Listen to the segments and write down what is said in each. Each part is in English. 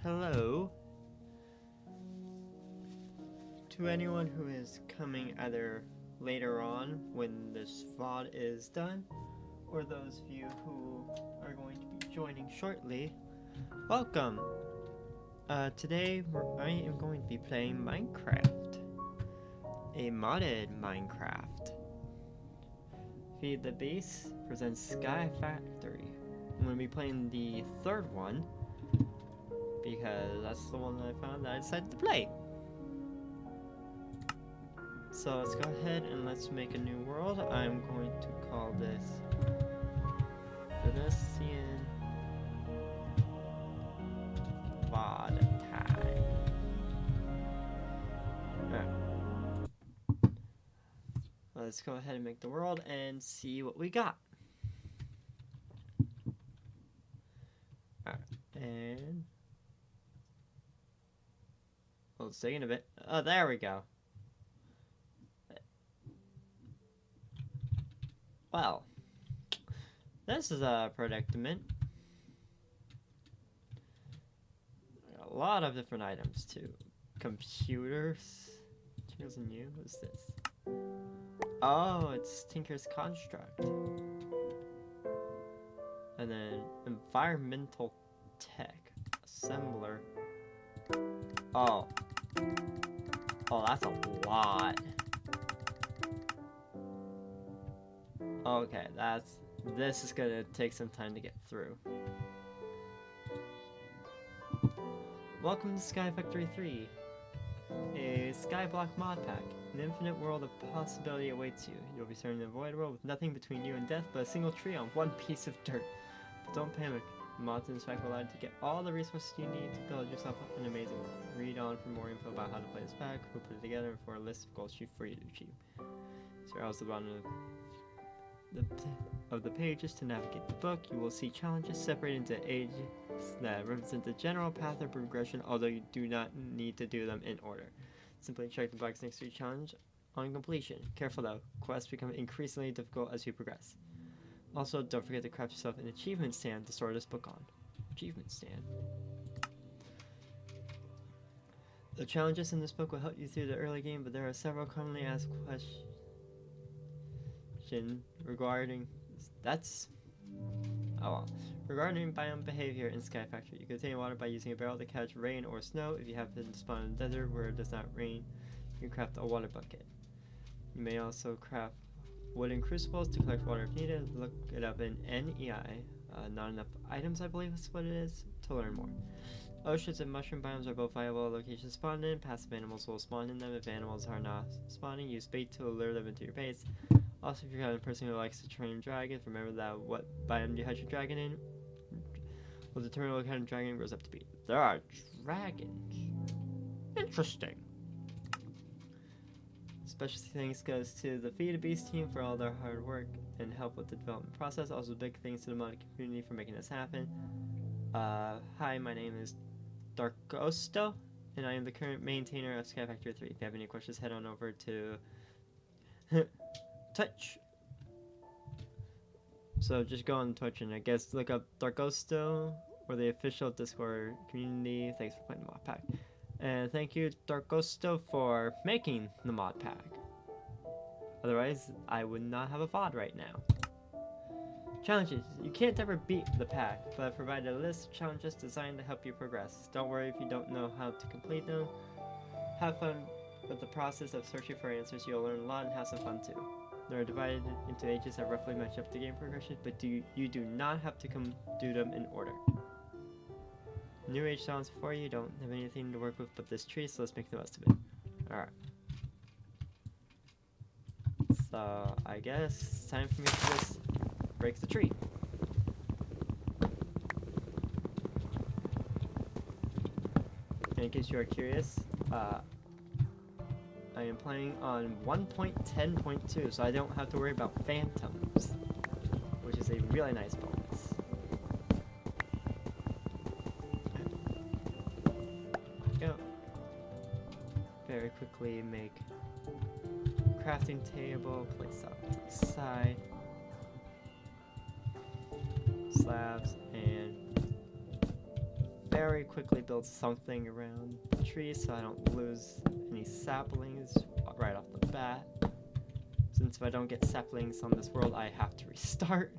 Hello to anyone who is coming either later on when this VOD is done, or those of you who are going to be joining shortly. Welcome! Today I am going to be playing Minecraft. A modded Minecraft. Feed the Beast presents Sky Factory. I'm going to be playing the third one, because that's the one that I found that I decided to play. So let's go ahead and let's make a new world. I'm going to call this Venetian VOD time. Alright. Let's go ahead and make the world and see what we got. Alright, and well, it's taking a bit. Oh, there we go. Well, this is a predicament. A lot of different items too. Computers. Materials and new. What's this? Oh, it's Tinker's Construct. And then environmental tech. Assembler. Oh. Oh, that's a lot. Okay, this is gonna take some time to get through. Welcome to Sky Factory 3, a skyblock mod pack. An infinite world of possibility awaits you. You'll be starting a void world with nothing between you and death but a single tree on one piece of dirt. But don't panic. Mods in this pack will allow you to get all the resources you need to build yourself an amazing world. Read on for more info about how to play this pack, who put it together, and for a list of goals for you to achieve. So also the bottom of the pages to navigate the book, you will see challenges separated into ages that represent the general path of progression, although you do not need to do them in order. Simply check the box next to each challenge on completion. Careful though, quests become increasingly difficult as you progress. Also, don't forget to craft yourself an achievement stand to store this book on. Achievement stand. The challenges in this book will help you through the early game, but there are several commonly asked questions regarding regarding biome behavior in Sky Factory. You can obtain water by using a barrel to catch rain or snow. If you happen to spawn in the desert where it does not rain, you can craft a water bucket. You may also craft wooden crucibles to collect water if needed. Look it up in NEI. Not enough items, I believe is what it is, to learn more. Oceans and mushroom biomes are both viable locations to spawn in. Passive animals will spawn in them. If animals are not spawning, use bait to lure them into your base. Also, if you're kind of person who likes to train dragons, remember that what biome you hatch your dragon in will determine what kind of dragon it grows up to be. There are dragons. Interesting. Special thanks goes to the Feed a Beast team for all their hard work and help with the development process. Also, big thanks to the modding community for making this happen. Hi, my name is Darkosto, and I am the current maintainer of Sky Factory 3. If you have any questions, head on over to Twitch. So just go on Twitch and I guess look up Darkosto or the official Discord community. Thanks for playing the mod pack. And thank you, Darkosto, for making the mod pack. Otherwise, I would not have a VOD right now. Challenges. You can't ever beat the pack, but I've provided a list of challenges designed to help you progress. Don't worry if you don't know how to complete them. Have fun with the process of searching for answers. You'll learn a lot and have some fun too. They're divided into ages that roughly match up to game progression, but you do not have to do them in order. New age sounds for you, don't have anything to work with but this tree, so let's make the most of it. Alright. So, I guess it's time for me to just break the tree. In case you are curious, I am playing on 1.10.2, so I don't have to worry about phantoms, which is a really nice bonus. Go. Very quickly make crafting table, place that to the side, slabs, and very quickly build something around the tree so I don't lose any saplings right off the bat. Since if I don't get saplings on this world, I have to restart.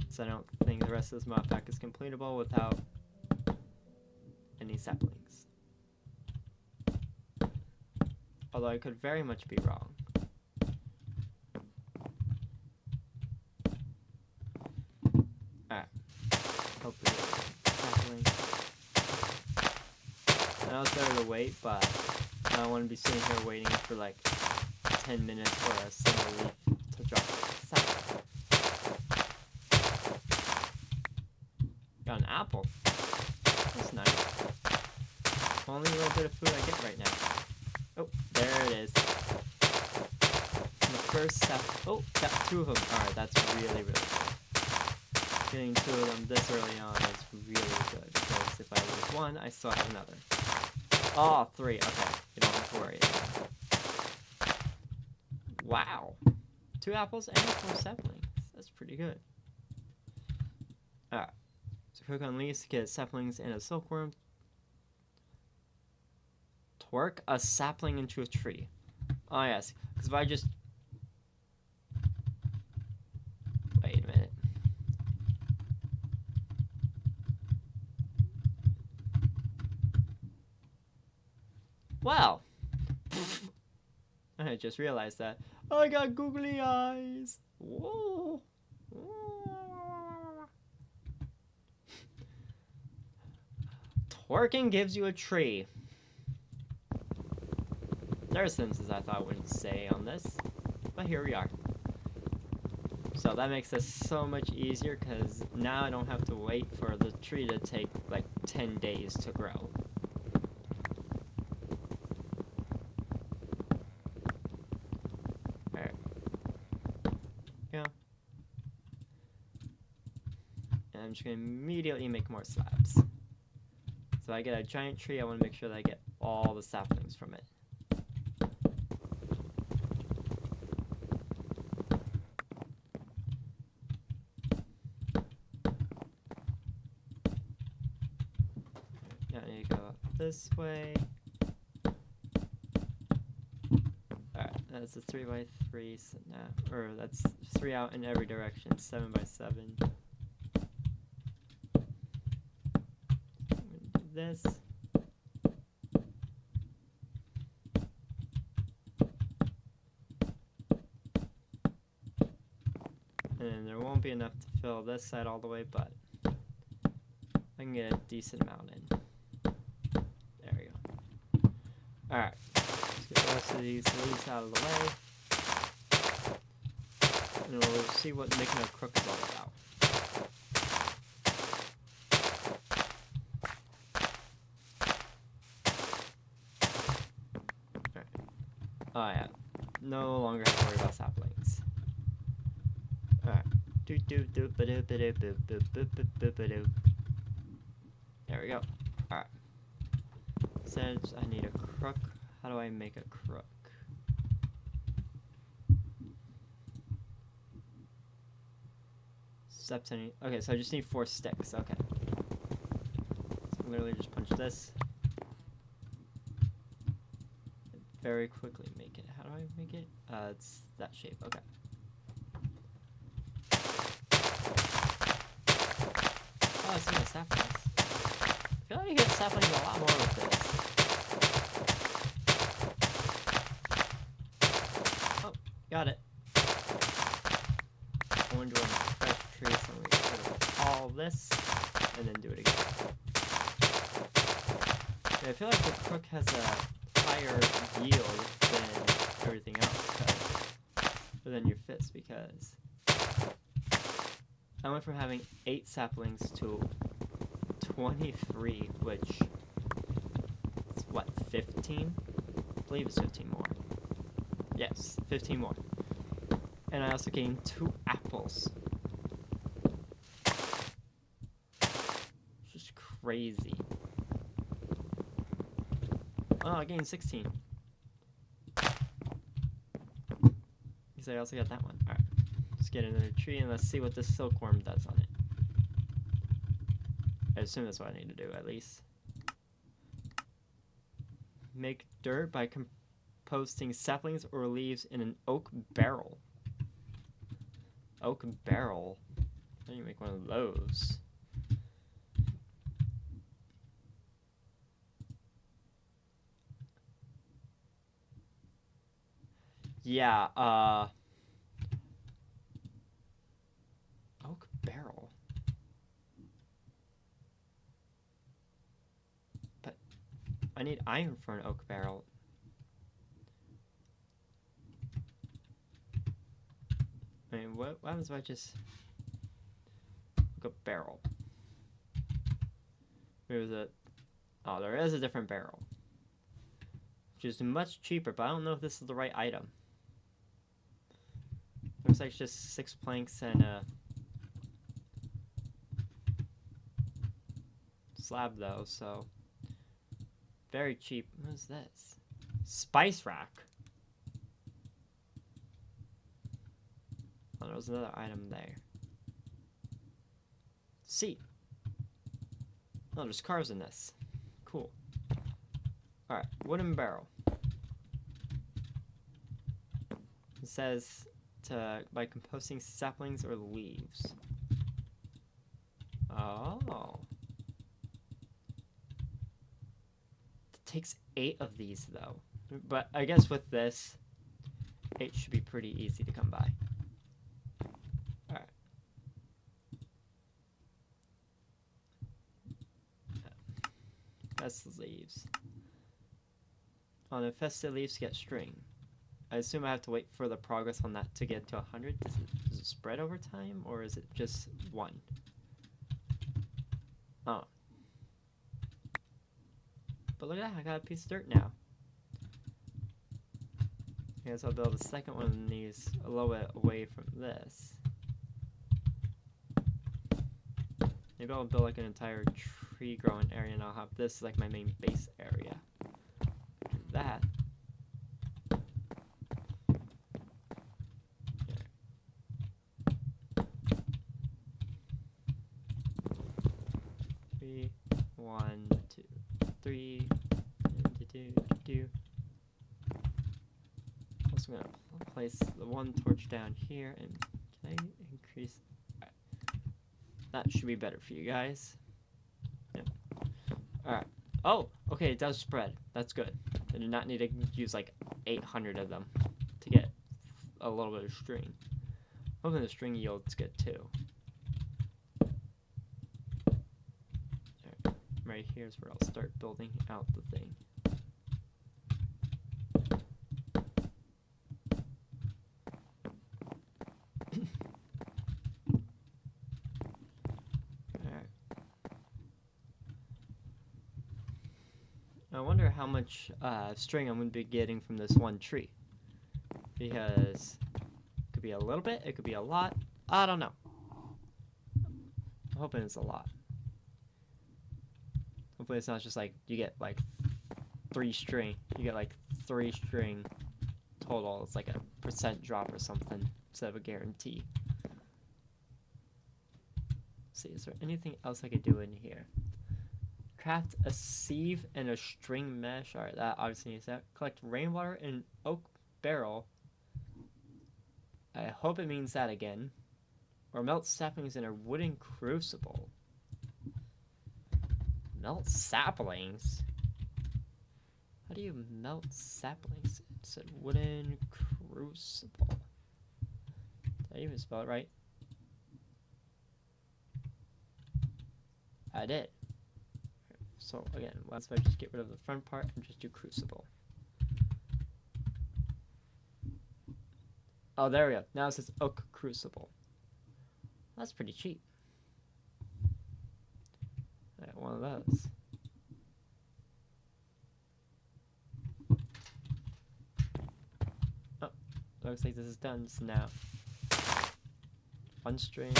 So I don't think the rest of this mod pack is completable without any saplings. Although I could very much be wrong. Alright. Hopefully saplings. I know it's better to wait, but I don't want to be sitting here waiting for like 10 minutes for a single leaf to drop sapling. Got an apple. That's nice. Only a little bit of food I get right now. Oh, there it is. The first step. Oh, got 2 of them. Alright, that's really, really good. Getting 2 of them this early on is really good, because if I lose 1, I still have another. Oh, 3. Okay, you don't have to worry anymore. Wow. 2 apples and 4 saplings. That's pretty good. Alright. So cook on leaves to get saplings and a silkworm. Twerk a sapling into a tree. Oh yes, because if I just... Wait a minute. Wow. I just realized that. I got googly eyes. Whoa. Twerking gives you a tree. There are sentences I thought I wouldn't say on this, but here we are. So that makes this so much easier because now I don't have to wait for the tree to take like 10 days to grow. Alright. Yeah. And I'm just going to immediately make more slabs. So I get a giant tree, I want to make sure that I get all the saplings from it. This way. Alright, that's a 3x3, so now, or that's 3 out in every direction, 7x7. I'm gonna do this. And there won't be enough to fill this side all the way, but I can get a decent amount in. Alright, let's get the rest of these leaves out of the way. And we'll see what making a crook is all about. Alright. Oh yeah. No longer have to worry about saplings. Alright. There we go. Alright. Since I need a crook, how do I make a crook? Steps I need. Okay, so I just need 4 sticks. Okay. So literally just punch this. Very quickly make it. How do I make it? It's that shape. Okay. Oh, I see the saplings. I feel like you get saplings a lot more with this. Oh, got it. I wonder on a fresh tree, so I'm going to get rid of all this, and then do it again. Yeah, I feel like the crook has a higher yield than everything else, than your fist, because I went from having 8 saplings to 23, which is what, 15? believe it's 15 more. Yes, 15 more. And I also gained 2 apples. Just crazy. Oh, I gained 16. Because I also got that one. Alright. Let's get another tree and let's see what this silkworm does on it. I assume that's what I need to do, at least. Make dirt by composting saplings or leaves in an oak barrel. Oak barrel? How do you make one of those? Yeah, oak barrel. But I need iron for an oak barrel. I mean, what happens if I just look up barrel? There's a... Oh, there is a different barrel. Which is much cheaper, but I don't know if this is the right item. Looks like it's just 6 planks and a slab though, so very cheap. What is this? Spice rack. Oh, there was another item there. Seat. Oh, there's cars in this. Cool. Alright, wooden barrel. It says by composting saplings or leaves. Oh. It takes 8 of these though. But I guess with this, 8 should be pretty easy to come by. Alright. That's the leaves. On infested leaves get string. I assume I have to wait for the progress on that to get to 100. Does it spread over time, or is it just 1? Oh. But look at that, I got a piece of dirt now. I guess I'll build a second one of these a little bit away from this. Maybe I'll build like an entire tree growing area and I'll have this like my main base area. Do that. 1, 2, 3. Also gonna place the 1 torch down here, and can I increase? Right. That should be better for you guys. Yeah. All right. Oh, okay, it does spread. That's good. I do not need to use like 800 of them to get a little bit of string. Hoping the string yield's good too. Right here's where I'll start building out the thing. Alright. I wonder how much string I'm going to be getting from this one tree. Because it could be a little bit, it could be a lot. I don't know. I'm hoping it's a lot. Hopefully it's not just like you get like 3 string. You get like 3 string total. It's like a % drop or something instead of a guarantee. Let's see, is there anything else I could do in here? Craft a sieve and a string mesh. Alright, that obviously needs that. Collect rainwater in an oak barrel. I hope it means that again. Or melt saplings in a wooden crucible. Melt saplings? How do you melt saplings? It said wooden crucible. Did I even spell it right? I did. So again, let's just get rid of the front part and just do crucible. Oh, there we go. Now it says oak crucible. That's pretty cheap. I got one of those. looks like this is done. So now, one string.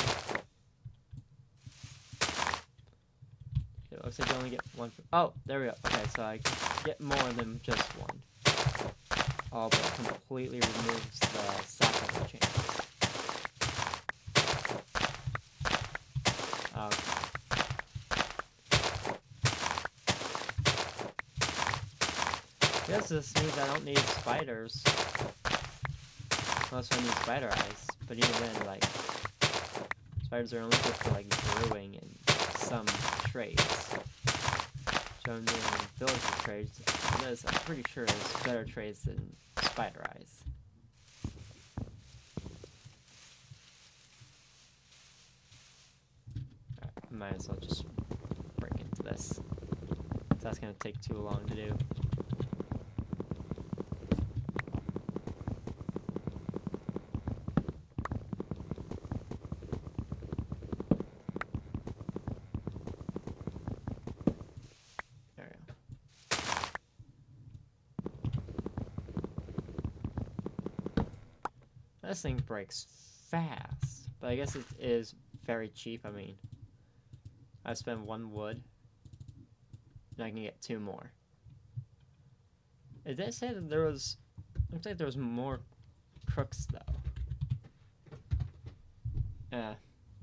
It looks like you only get one. Oh, there we go. Okay, so I get more than just one. Oh, but it completely removes the sapling chain. Okay. I guess this means I don't need spiders. Unless I need spider eyes. But even then, like, spiders are only good for, like, brewing and some trades. So I'm doing villager trades. For this, I'm pretty sure there's better trades than spider eyes. Alright, might as well just break into this. So that's gonna take too long to do. This thing breaks fast, but I guess it is very cheap. I mean, I spend 1 wood, and I can get 2 more. It did say that there was, looks like there was more crooks though.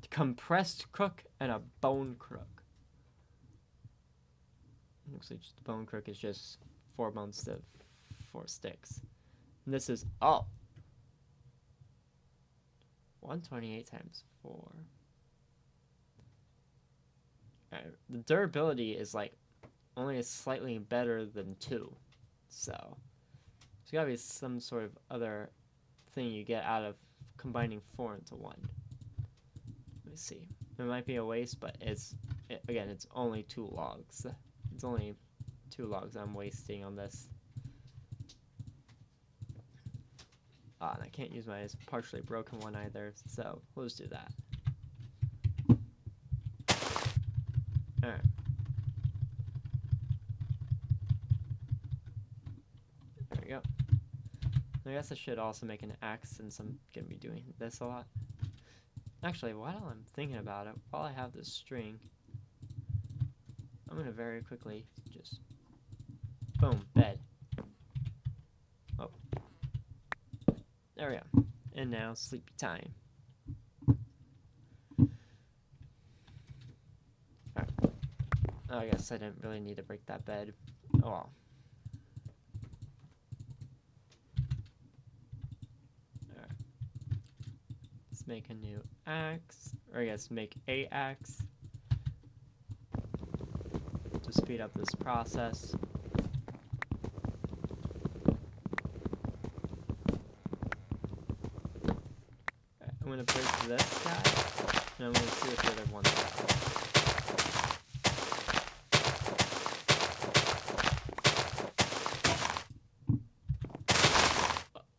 Compressed crook and a bone crook. Looks like the bone crook is just 4 bones to 4 sticks. And this is, oh! 128 times 4. Alright, the durability is like only slightly better than 2. So there's gotta be some sort of other thing you get out of combining 4 into 1. Let me see. It might be a waste, but again, it's only 2 logs. It's only 2 logs I'm wasting on this. And I can't use my partially broken one either, so we'll just do that. Alright. There we go. I guess I should also make an axe since I'm going to be doing this a lot. Actually, while I'm thinking about it, while I have this string, I'm going to very quickly just... Boom, bed. Oh. There we go. And now, sleepy time. Alright. Oh, I guess I didn't really need to break that bed. Oh well. Alright. Let's make a new axe. Or I guess make a axe. To speed up this process. I'm gonna break this guy, and I'm gonna see what the other one's about.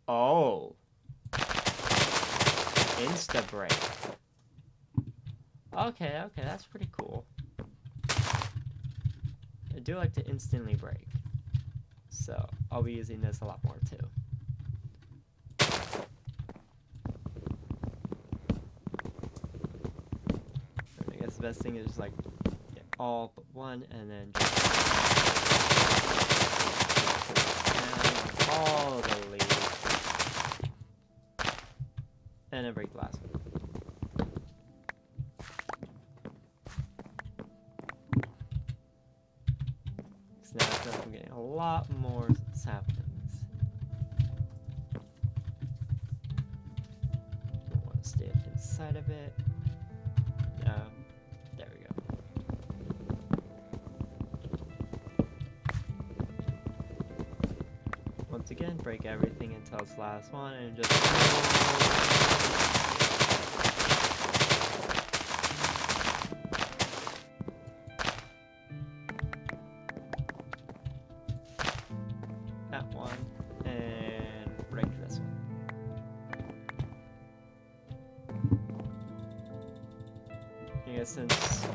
Oh! Insta break. Okay, that's pretty cool. I do like to instantly break, so I'll be using this a lot more too. The best thing is like get all but one and then just down all the leaves and then break the last one. So now I feel like I'm getting a lot more saplings. Don't want to stay up inside of it. There we go. Once again, break everything until it's the last one and just... that one, and break this one. I guess since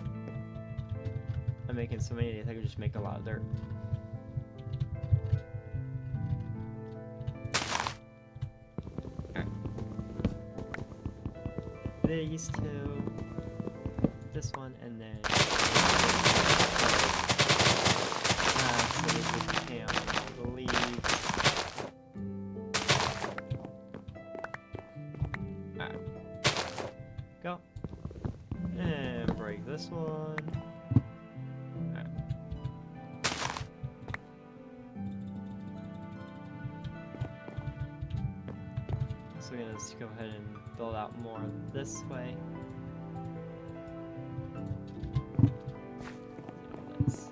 I'm making so many of these, I could just make a lot of dirt. these two, this one, and then so this is ham, all the leaves. Alright. Go. And break this one. Alright. So we're gonna just go ahead and build out more this way. This.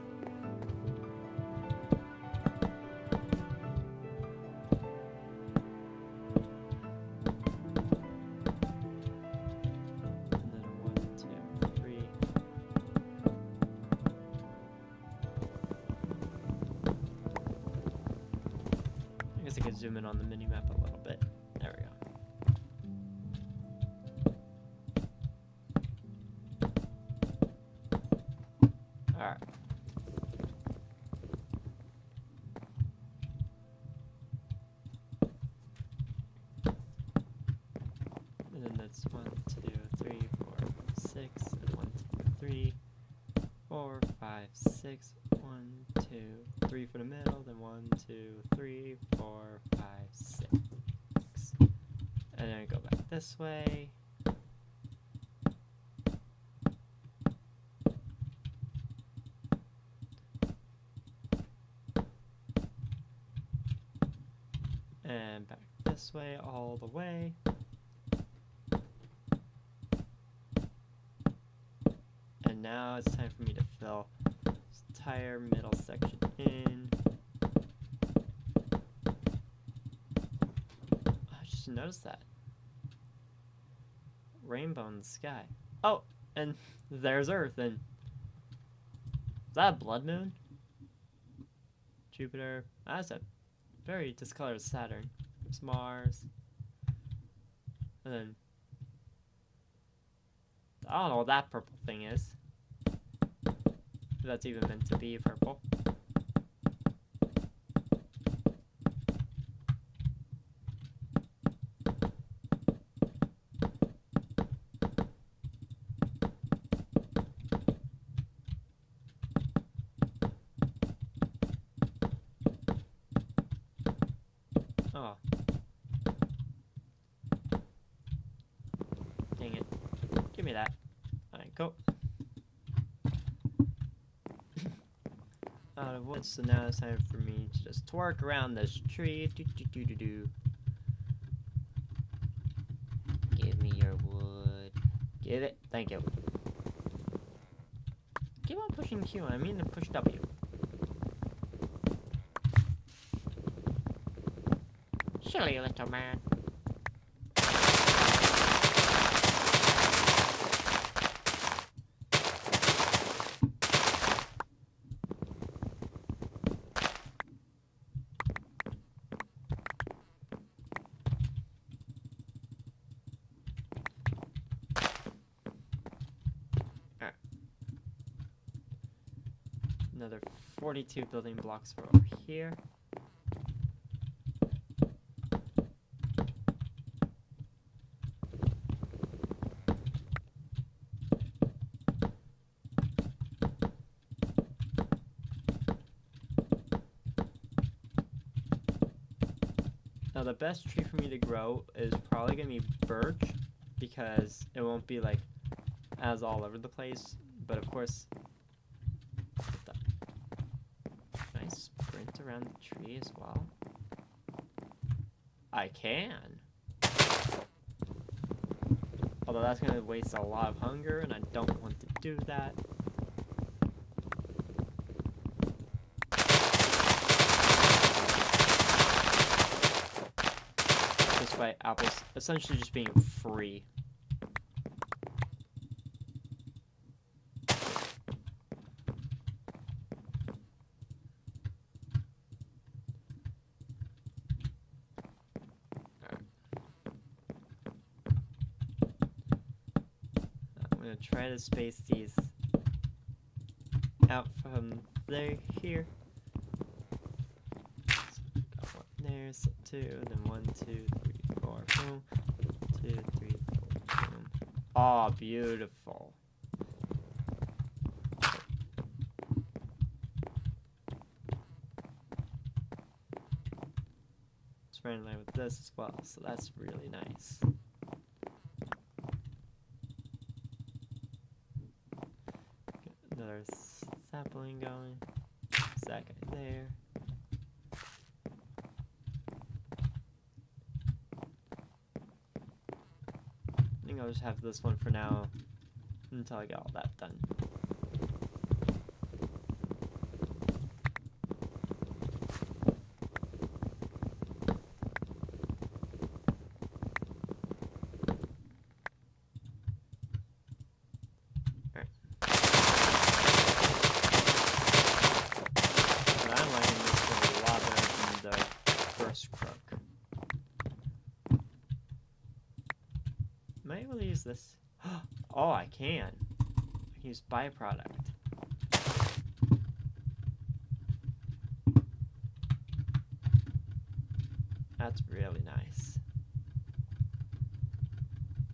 And then 1, 2, 3. I guess I could zoom in on the mini map a little bit. There we go. Alright. And then that's 1, 2, 3, 4, 6, and 1, 2, 3, 4, 5, 6, 1, 2, 3 for the middle, then 1, 2, 3, 4, 5, 6. And then go back this way. And back this way all the way. And now it's time for me to fill this entire middle section in. I just noticed that. Rainbow in the sky. Oh, and there's Earth. And is that a blood moon? Jupiter. That's a very discolored Saturn. There's Mars. And then I don't know what that purple thing is. If that's even meant to be purple. Oh. Dang it. Give me that. Alright, go. Out of wood, so now it's time for me to just twerk around this tree. Do. Give me your wood. Get it? Thank you. Keep on pushing Q, I mean to push W. Silly little man. Alright. Another 42 building blocks for over here. Now the best tree for me to grow is probably going to be birch, because it won't be like as all over the place, but of course, can I sprint around the tree as well? I can. Although that's going to waste a lot of hunger, and I don't want to do that. By apples essentially just being free. Alright. I'm gonna try to space these out from there here. So got one there, so 2, then 1, 2, 3, 4, boom. 2, 3, 4, boom. Oh, beautiful. It's right in line with this as well, so that's really nice. Get another sapling going. That guy there. I think I'll just have this one for now until I get all that done. Alright. But I'm liking this one a lot better than the first crook. Am I able to use this? Oh, I can. I can use byproduct. That's really nice.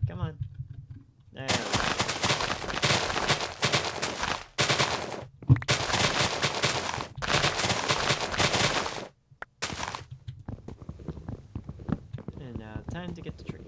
Come on. There we go. And now time to get the tree.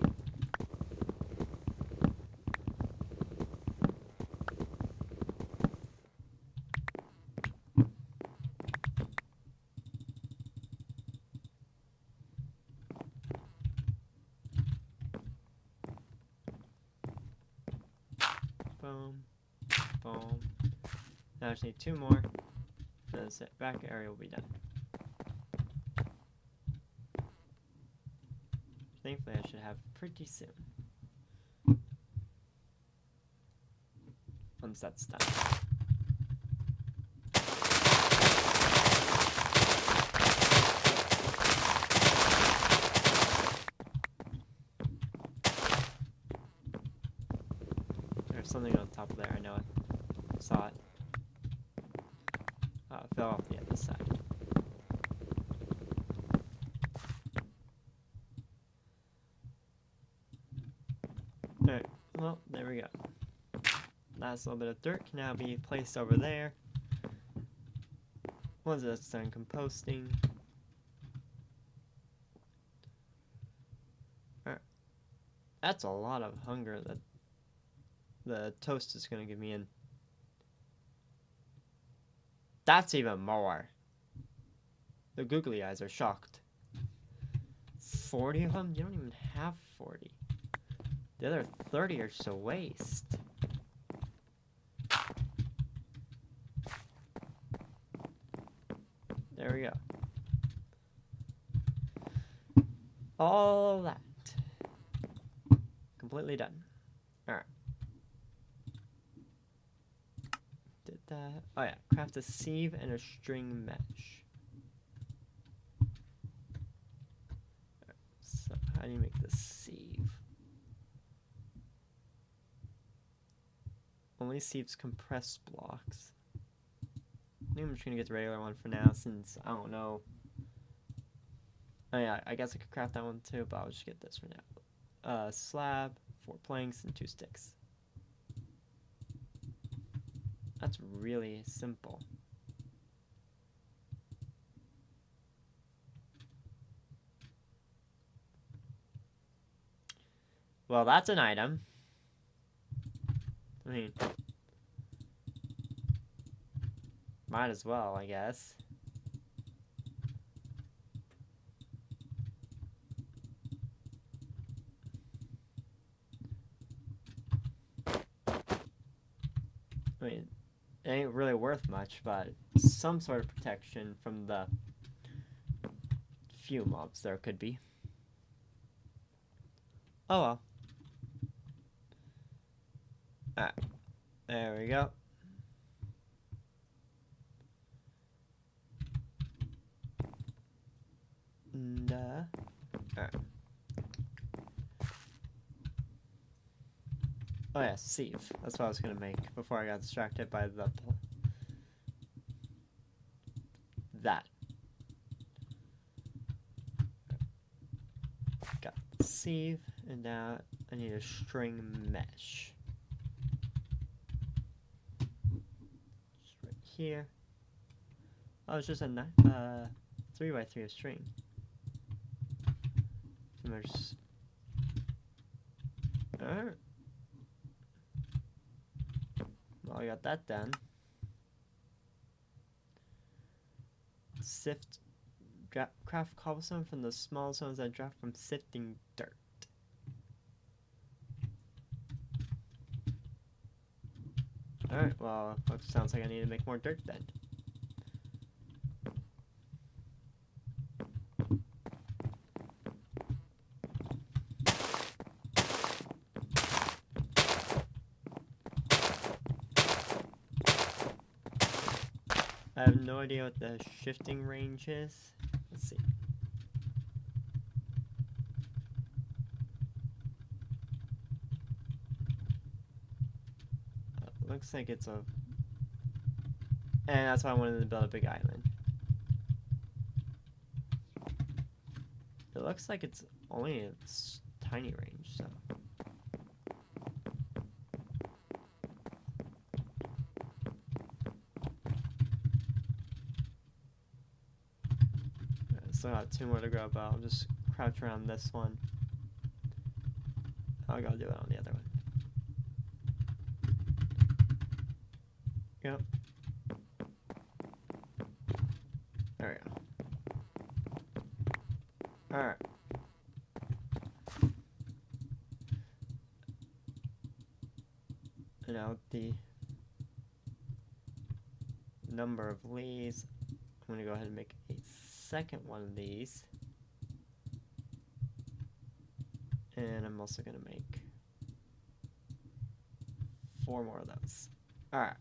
Boom. Boom. Now I just need 2 more. Then the back area will be done. Thankfully, I should have pretty soon. Once that's done. There's something on top of there, I know it. I saw it. Oh, it fell off the other side. Alright, well, there we go. Last little bit of dirt can now be placed over there. Once that's done composting. Alright. That's a lot of hunger that the toast is gonna give me in. That's even more. The googly eyes are shocked. 40 of them? You don't even have 40. The other 30 are just a waste. There we go. All that. Completely done. Alright. Did that. Oh yeah. Craft a sieve and a string mesh. Right, so how do you make the sieve? Only sieves compressed blocks. I think I'm just gonna get the regular one for now since I don't know. Oh yeah, I guess I could craft that one too, but I'll just get this for now. Slab, 4 planks, and 2 sticks. That's really simple. Well, that's an item. I mean, might as well, I guess. I mean, it ain't really worth much, but some sort of protection from the few mobs there could be. Oh well. Alright. There we go. And, alright. Oh yeah, sieve. That's what I was gonna make before I got distracted by the that. Got the sieve, and now I need a string mesh. Just right here. Oh, it's just a 3x3 of string. Alright. Well, I got that done. Sift. Craft cobblestone from the small stones I dropped from sifting dirt. Alright, well, sounds like I need to make more dirt then. I have no idea what the shifting range is. Let's see. Looks like it's a... And that's why I wanted to build a big island. It looks like it's only a tiny range, so... Still got 2 more to go, but I'll just crouch around this one. I'll go do it on the other one. Yep. There we go. Alright. And now the number of leaves, I'm gonna go ahead and make a second one of these. And I'm also gonna make 4 more of those. Alright.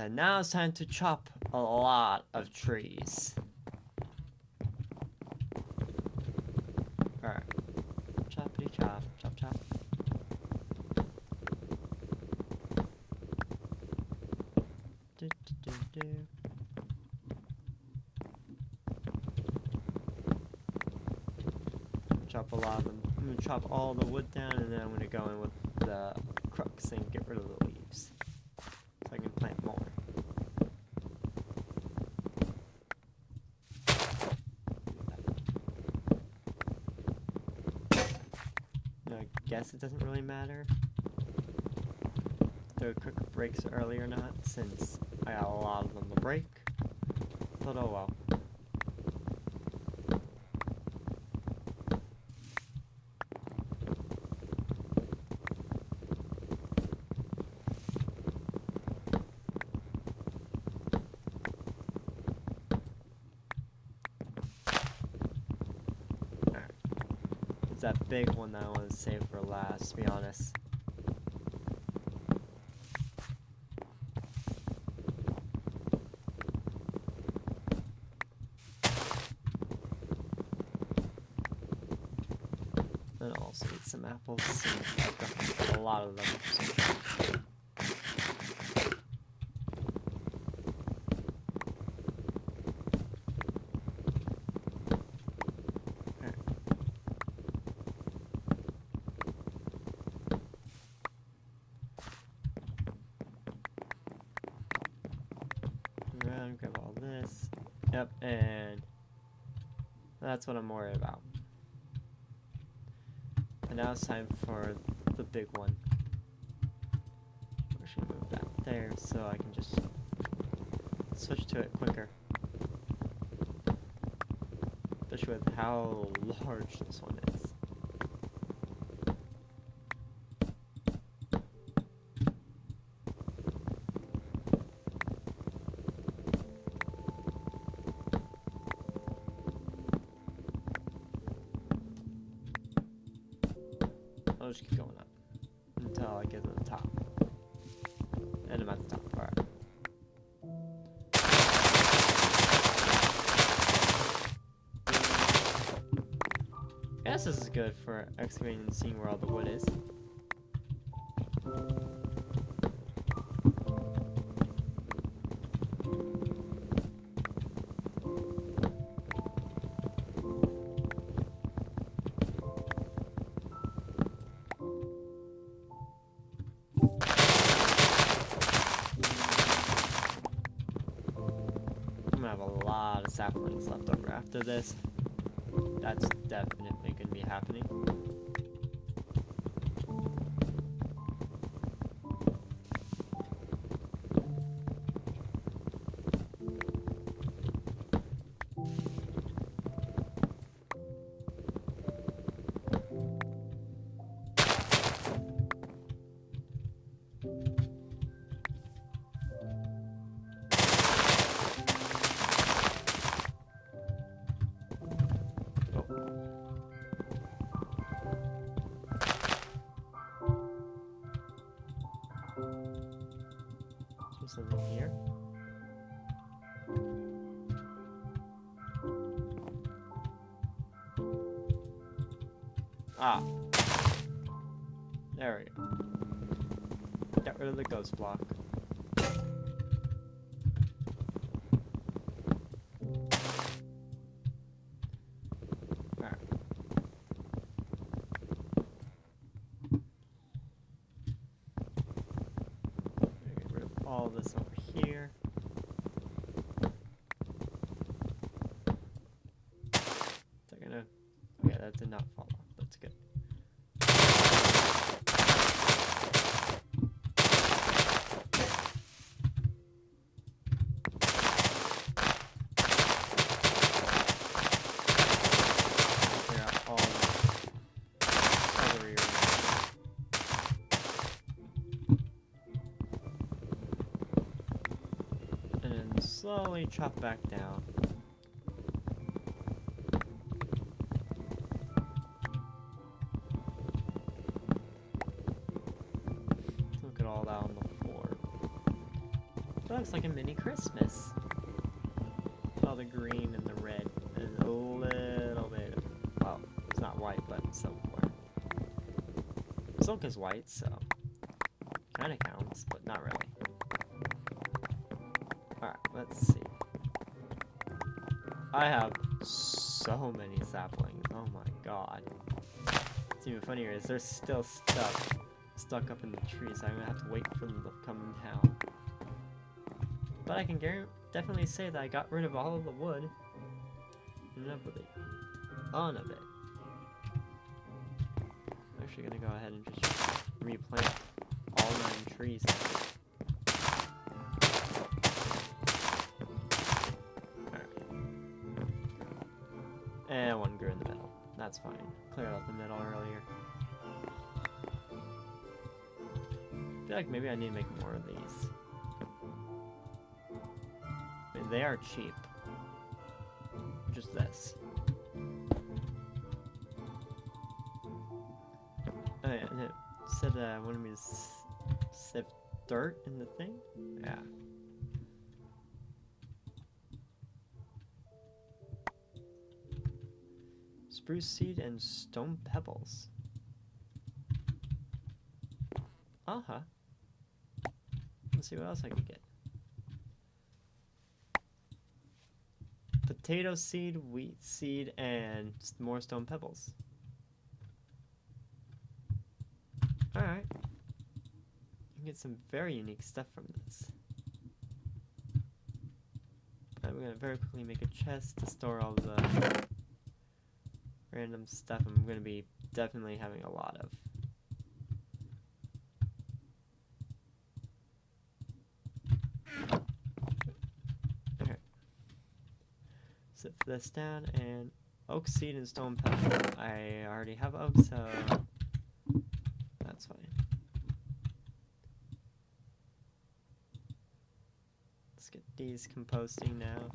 Now it's time to chop a lot of trees. Alright. Choppity chop, chop chop. Do, do, do, do. Chop a lot of them. I'm gonna chop all the wood down, and then I'm gonna go in with the crooks and get rid of the leaves, so I can plant more. Now, I guess it doesn't really matter if the crook breaks early or not, since I got a lot of them to break. But oh well. That big one that I want to save for last, to be honest. And I'll also eat some apples, since I've got a lot of them. So. Grab all this. Yep, and that's what I'm worried about. And now it's time for the big one. We're just gonna move that there so I can just switch to it quicker. Especially with how large this one is. I'll just keep going up until I get to the top. And I'm at the top, alright. I guess this is good for excavating and seeing where all the wood is. saplings left over after this. That's definitely going to be happening. Something here. Ah. There we go. Get rid of the ghost block. Alright. Get rid of all this over here. Is that gonna... Okay, that did not fall off. That's good. Clear out all the celery. And then slowly chop back down. Look at all that on the floor. That looks like a mini Christmas. All the green and the red and a little bit of, well, it's not white, but somewhere. Silk is white, so kinda counts, but not really. Alright, let's see. I have so many saplings, oh my god. What's even funnier is there's still stuff stuck up in the trees, so I'm gonna have to wait for them to come down. But I can definitely say that I got rid of all of the wood. Enough of it. On of it. I'm actually gonna go ahead and just replant all 9 trees. Alright. And one grew in the middle. That's fine. Cleared out the middle earlier. I feel like maybe I need to make more of these. I mean, they are cheap. Just this. Oh yeah, and it said that I wanted me to sift dirt in the thing? Yeah. Spruce seed and stone pebbles. Uh-huh. Let's see what else I can get. Potato seed, wheat seed, and more stone pebbles. Alright. You can get some very unique stuff from this. I'm gonna very quickly make a chest to store all the random stuff I'm gonna be definitely having a lot of. Sit this down, and oak seed and stone pebble. I already have oak, so that's fine. Let's get these composting now.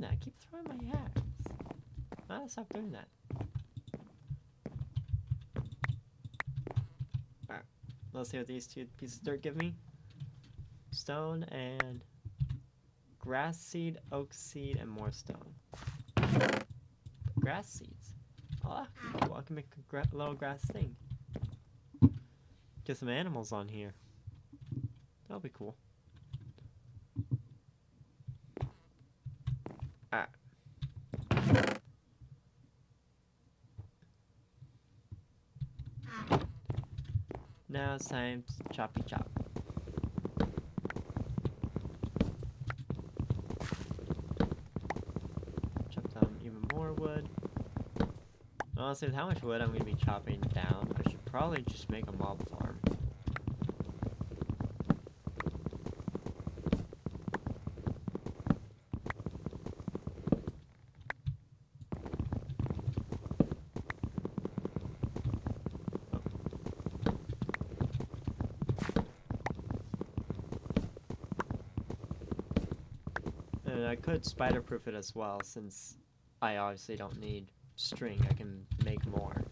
I keep throwing my axe. I gotta stop doing that. Alright, let's see what these 2 pieces of dirt give me. Stone and grass seed, oak seed, and more stone. Grass seeds. Oh, well, I can make a little grass thing. Get some animals on here. That'll be cool. Alright. Now it's time to choppy chop. Chop down even more wood. Honestly, with how much wood I'm going to be chopping down, I should probably just make a mob farm. And I could spider-proof it as well, since I obviously don't need string. I can make more.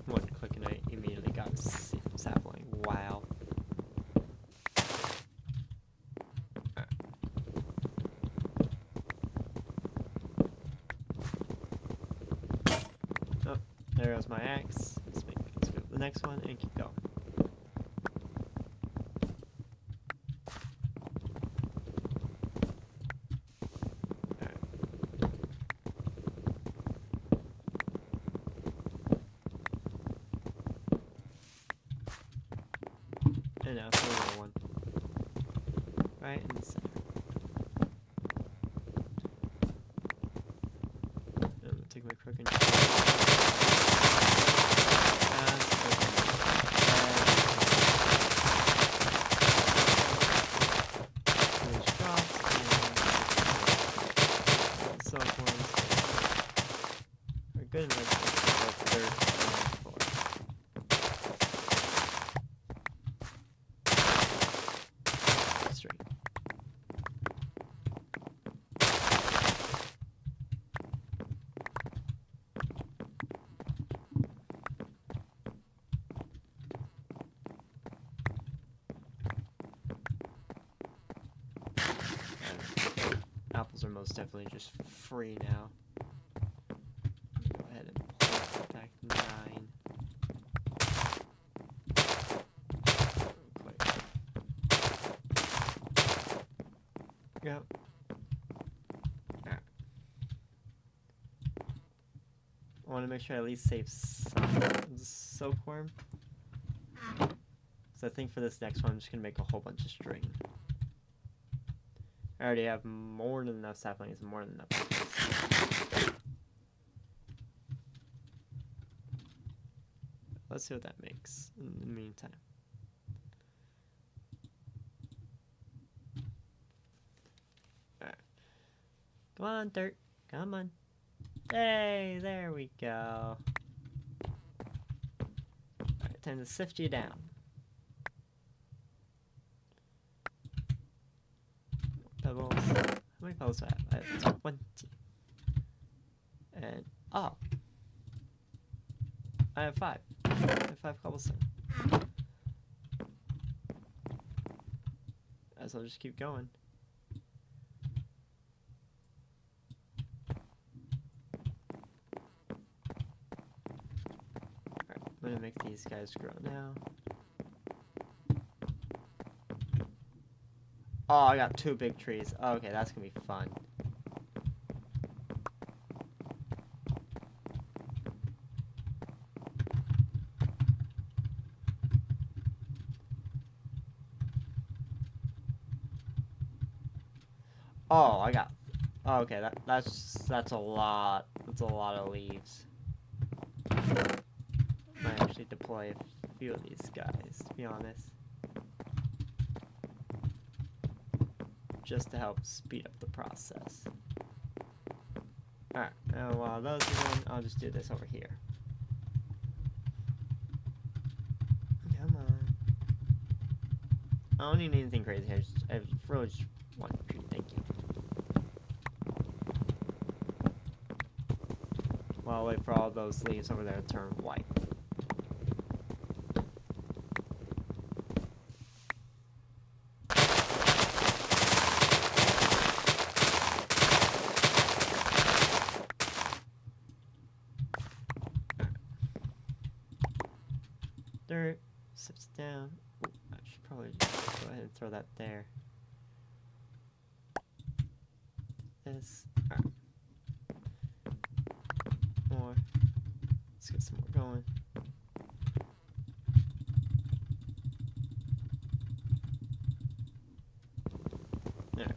One click and I immediately got a sapling. Wow. Oh, there goes my axe. Let's go to the next one and keep going. And now for another one. Right in the center. I'm gonna take my crook and so forth. We're good in red dirt. Apples are most definitely just free now. Go ahead and pull back 9. Real quick. Yep. Alright. I want to make sure I at least save some silkworm. Because I think for this next one I'm just going to make a whole bunch of string. I already have more than enough saplings and more than enough apples. Let's see what that makes in the meantime. Alright. Come on, dirt. Come on. Hey, there we go. Alright, time to sift you down. Pebbles. How many pebbles do I have? I have 20. And, oh. I have 5. I have 5 cobblestone. As I'll just keep going. Alright, I'm gonna make these guys grow now. Oh, I got 2 big trees. Oh, okay, that's gonna be fun. Oh, I got. Oh, okay, that's a lot. That's a lot of leaves. Might actually deploy a few of these guys, to be honest. Just to help speed up the process. Alright, now while those are going, I'll just do this over here. I don't need anything crazy. I really just want you. Thank you. While I wait for all those leaves over there to turn white. Dirt sits down. Ooh, I should probably just go ahead and throw that there. This. Alright. More. Let's get some more going. There.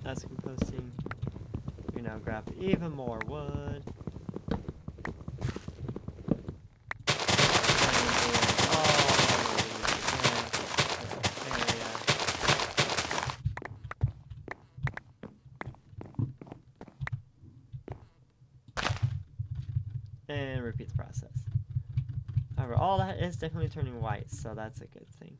That's composting. We now grab even more wood. And repeat the process. However, all that is definitely turning white, so that's a good thing.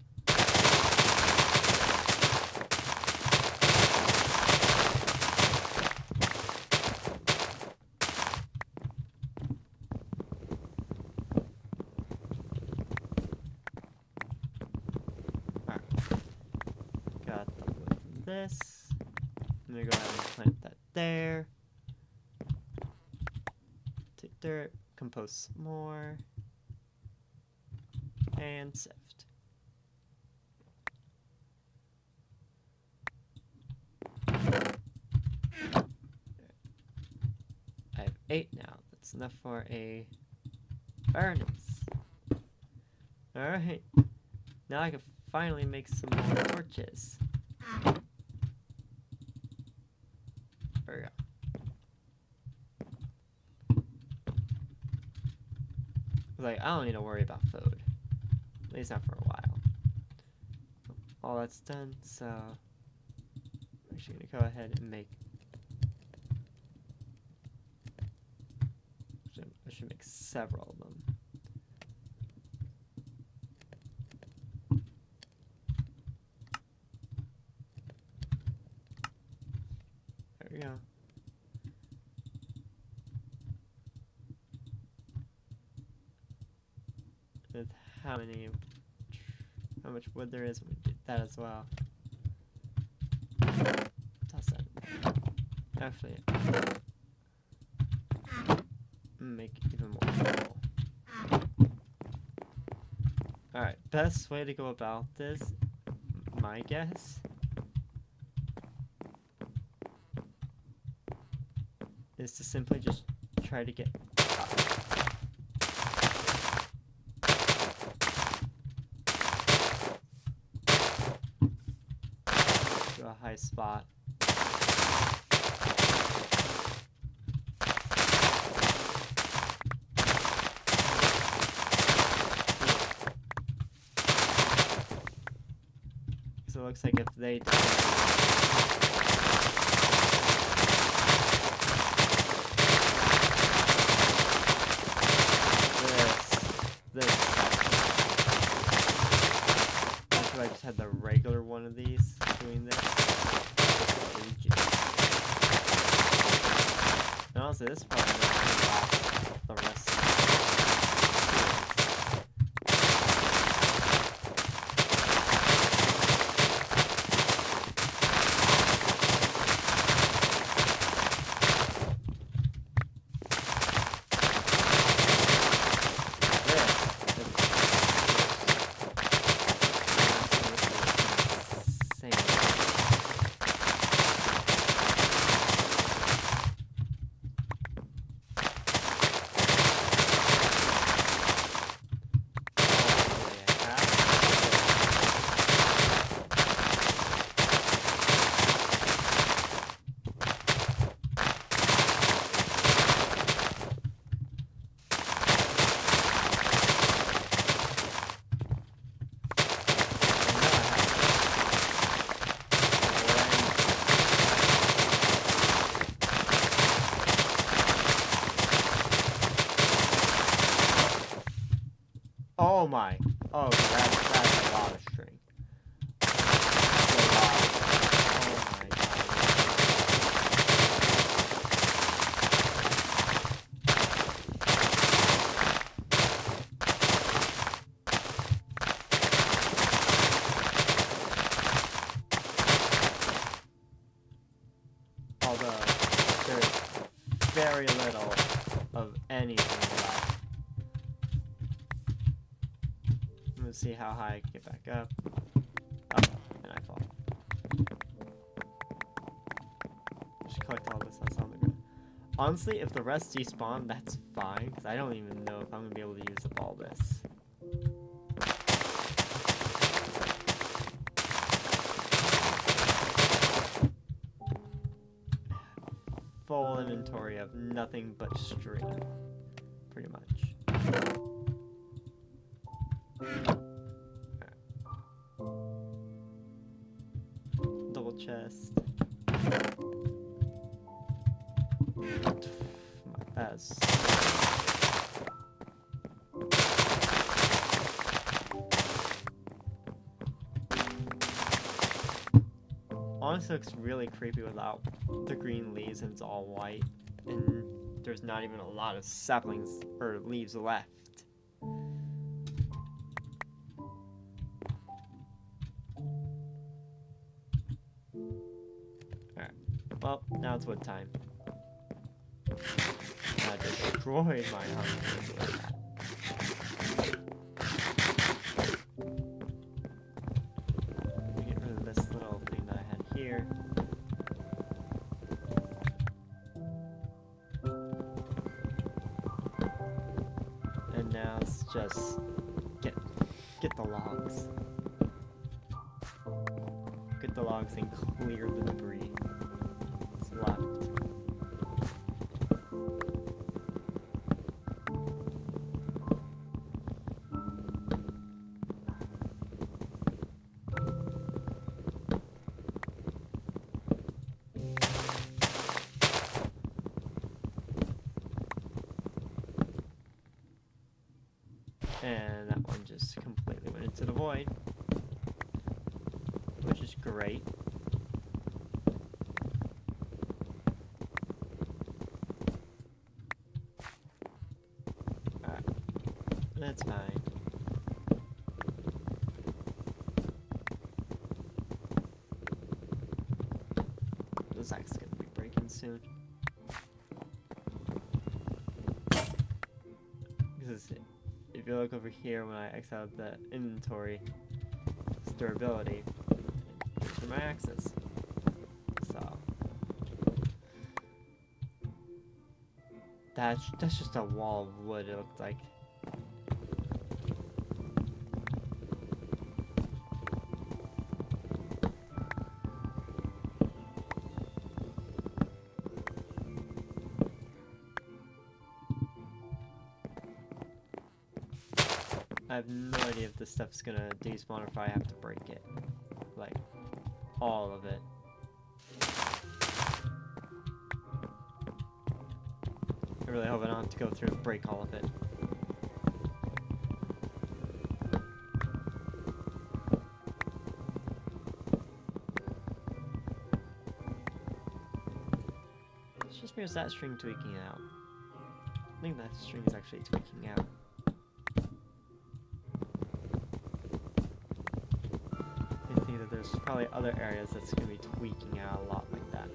Alright. Got the wood from this. I'm gonna go ahead and plant that there. Take dirt. Compost some more, and sift. I have 8 now. That's enough for a furnace. Alright. Now I can finally make some more torches. There we go. Like, I don't need to worry about food. At least not for a while. All that's done, so I'm actually gonna go ahead and make. I should make several of them. There we go. With how much wood there is, we did that as well. Toss that. Actually, make even more fuel. Alright, best way to go about this, my guess, is to simply just try to get a high spot. So it looks like if they I just had the regular one of these doing this. And honestly, this is probably not going to last the rest of the Oh my. Oh, that's a lot of string. Although, there's very little of anything left. Let's see how high I can get back up. Oh, and I fall. Just collect all this that's on the ground. Honestly, if the rest despawn, that's fine, because I don't even know if I'm going to be able to use up all this. Full inventory of nothing but string, pretty much. Double chest. My best. Honestly, looks really creepy without the green leaves and it's all white, and there's not even a lot of saplings or leaves left. Alright, well, now it's wood time. I destroyed my armor. Get rid of this little thing that I had here. And now it's just get the logs. Get the logs and clear the debris that's left. And that one just completely went into the void, which is great. Alright, that's fine. This axe is gonna be breaking soon. Because if you look over here, when I X out the inventory, it's durability. Here's where my axe is. So that's just a wall of wood. It looked like. I have no idea if this stuff's gonna despawn or if I have to break it. Like, all of it. I really hope I don't have to go through and break all of it. It's just because that string tweaking out. I think that string is actually tweaking out. There's probably other areas that's going to be tweaking out a lot like that.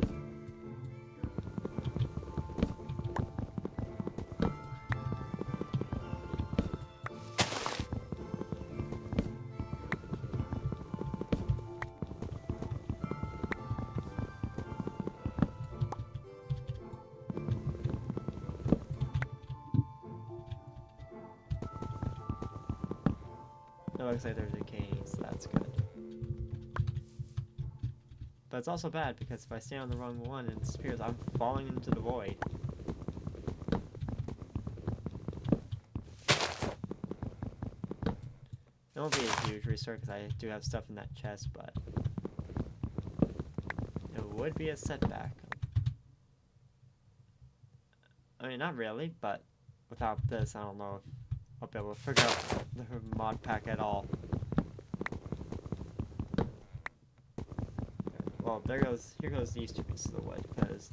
It looks like there's a cave, so that's good. But it's also bad because if I stand on the wrong one and it disappears, I'm falling into the void. It won't be a huge restart because I do have stuff in that chest, but it would be a setback. I mean, not really, but without this, I don't know if I'll be able to figure out the mod pack at all. Well, here goes these two pieces of wood, because...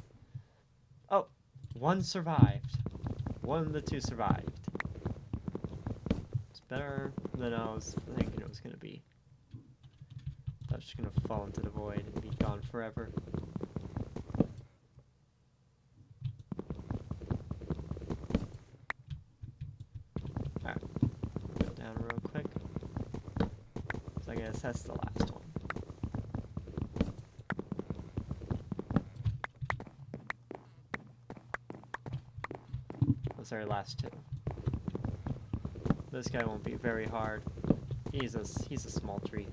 Oh! One survived. One of the two survived. It's better than I was thinking it was going to be. I was just going to fall into the void and be gone forever. test the last one. Those are our last two. This guy won't be very hard. He's a small tree.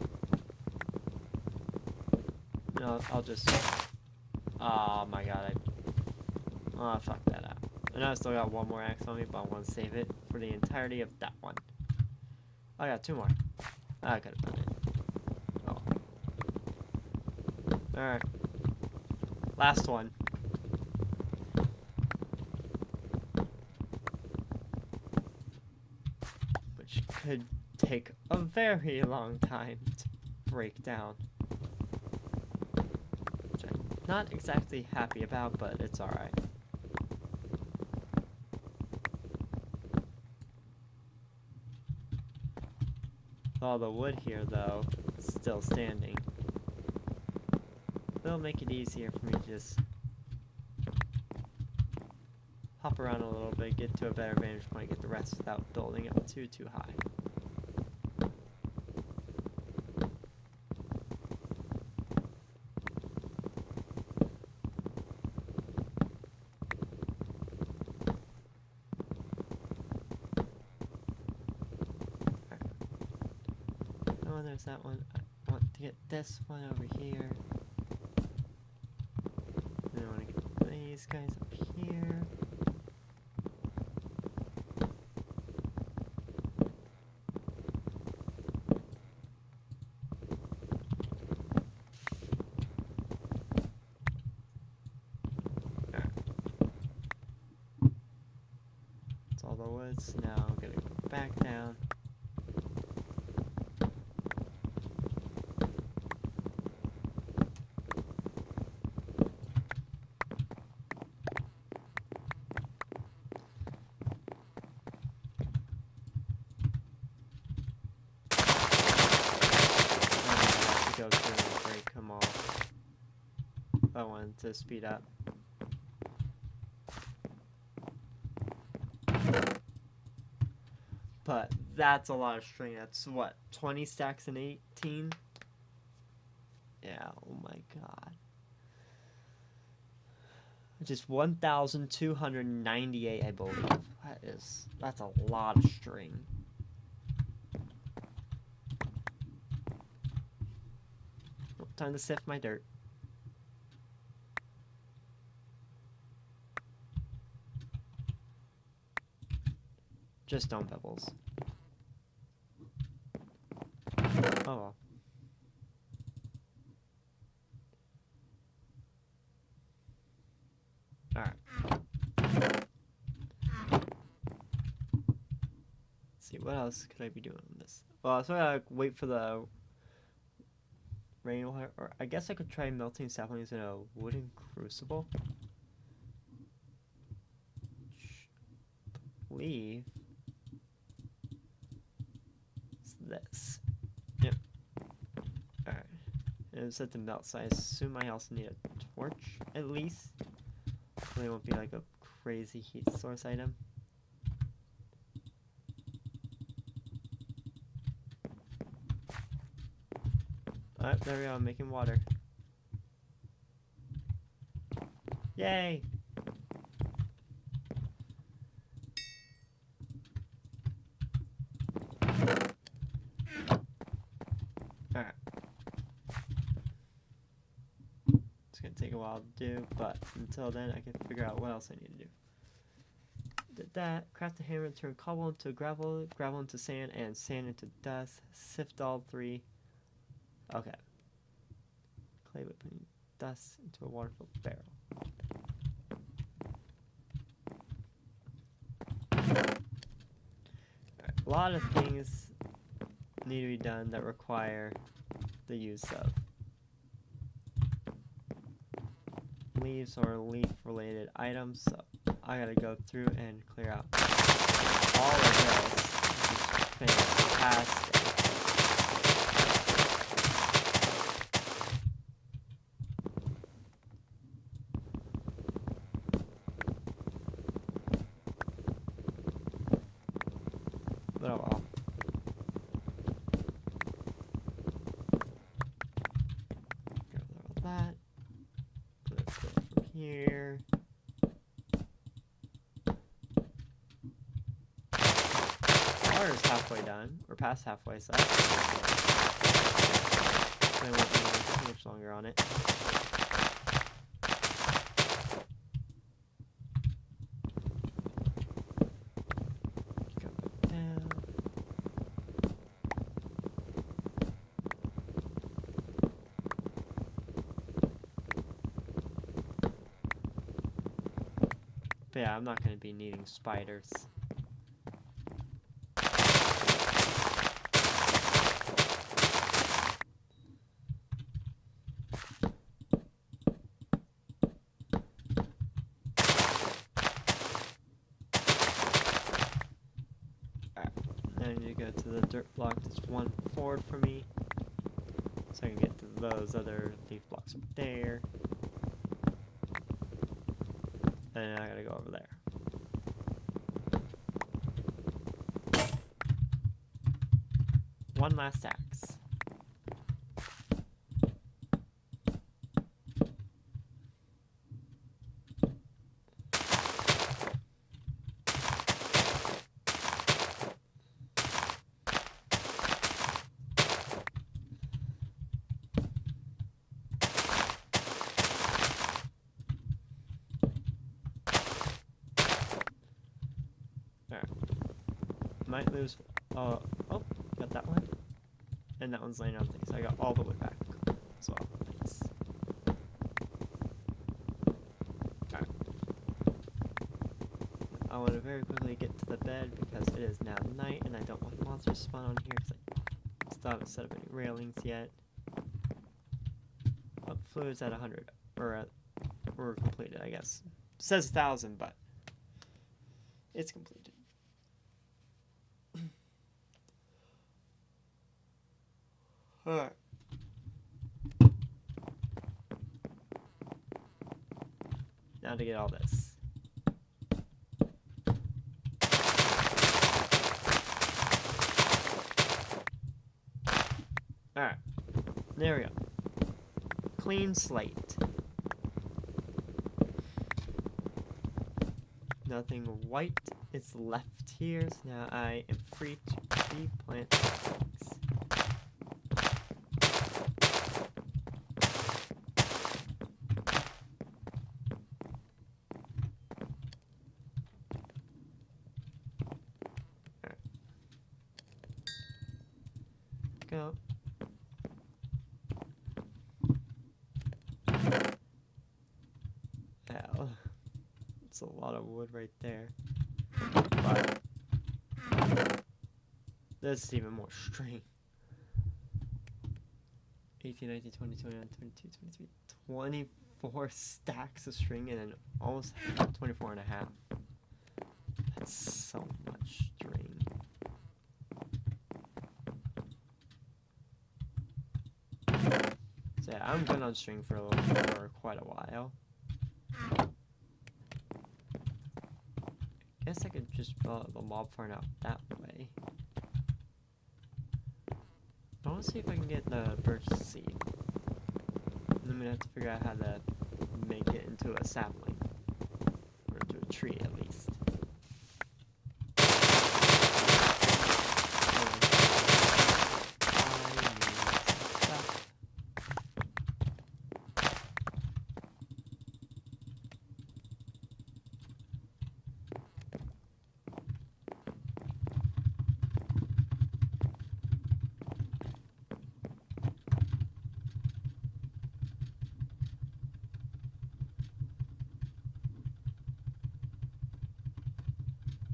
No, I'll just. Oh my god! Oh, fuck that up. I know I still got one more axe on me, but I want to save it for the entirety of that one. I got two more. I could have done it. Oh. Alright. Last one. Which could take a very long time to break down. Which I'm not exactly happy about, but it's alright. All the wood here, though, is still standing. It'll make it easier for me to just hop around a little bit, get to a better vantage point, get the rest without building up too high. Oh, there's that one. I want to get this one over here. And I want to get these guys up here. That's all the woods. Now I'm gonna go back down. Go through and break them all. I wanted to speed up. But that's a lot of string. That's what, 20 stacks and 18? Yeah, oh my god. Just 1,298, I believe. That's a lot of string. Time to sift my dirt. Just stone pebbles. Oh well. Alright. Let's see, what else could I be doing on this? Well, so I gotta wait for the rain, or I guess I could try melting saplings in a wooden crucible. I believe it's this. Yep. Alright. And it's set to melt, so I assume I also need a torch, at least. Hopefully it won't be like a crazy heat source item. Oh, there we go, I'm making water. Yay! Alright. It's gonna take a while to do, but until then I can figure out what else I need to do. Did that, craft a hammer, turn cobble into gravel, gravel into sand, and sand into dust. Sift all three. Okay. Clay by putting dust into a water-filled barrel. Right. A lot of things need to be done that require the use of leaves or leaf-related items, so I gotta go through and clear out all of this. Which is fantastic. But oh well. water's halfway done. We're past halfway, so I won't be too much longer on it. But yeah, I'm not going to be needing spiders. Alright, now I need to go to the dirt block that's one forward for me. So I can get to those other leaf blocks up there. And I gotta go over there. One last axe. Might lose. Oh, got that one. And that one's laying on things. So I got all the way back as well. Nice. Alright. I want to very quickly get to the bed because it is now night and I don't want monsters to spawn on here because I still haven't set up any railings yet. Oh, fluid's at 100. Or completed, I guess. It says 1,000, but it's completed. Alright. Now to get all this. Alright. There we go. Clean slate. Nothing white is left here, so now I am free to replant things. Go. Hell, it's a lot of wood right there. But this is even more string. 18, 19, 20, 21, 22, 23, 24 stacks of string and then almost 24 and a half. That's so much string. So yeah, I'm good on string for quite a while. I guess I could just build the mob farm out that way. I want to see if I can get the birch seed. I'm gonna have to figure out how to make it into a sapling. Or into a tree at least.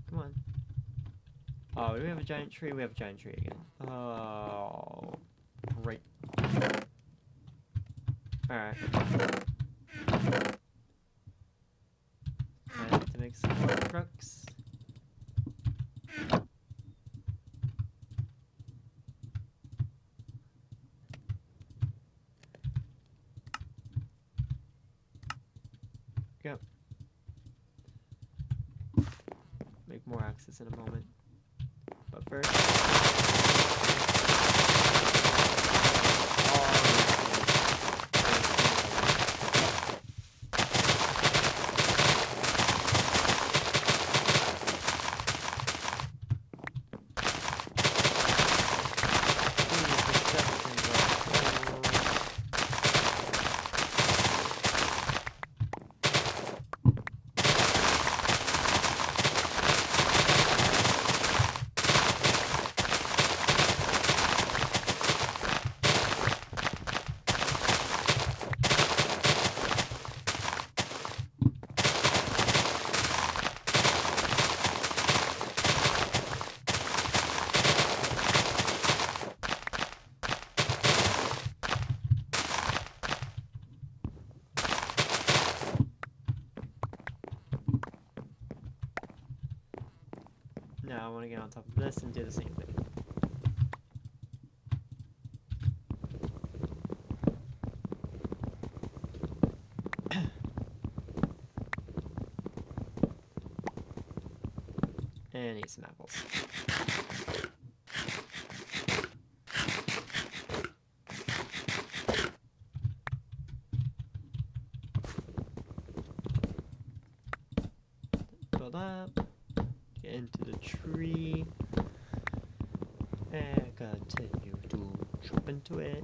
Come on. Oh, do we have a giant tree? We have a giant tree again. Oh, great. Alright. I have to make some more crooks. Go. Make more axes in a moment. But first... Now I want to get on top of this and do the same thing. And eat some apples. Build up. Get into the tree. And continue to chop into it.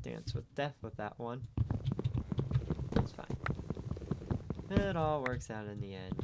Dance with death with that one. It's fine. It all works out in the end.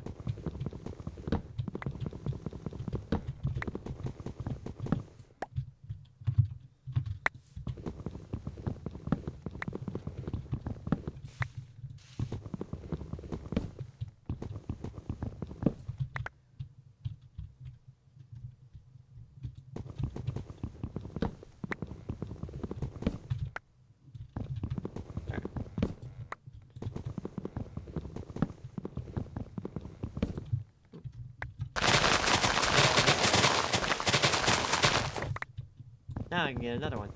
Now I can get another one.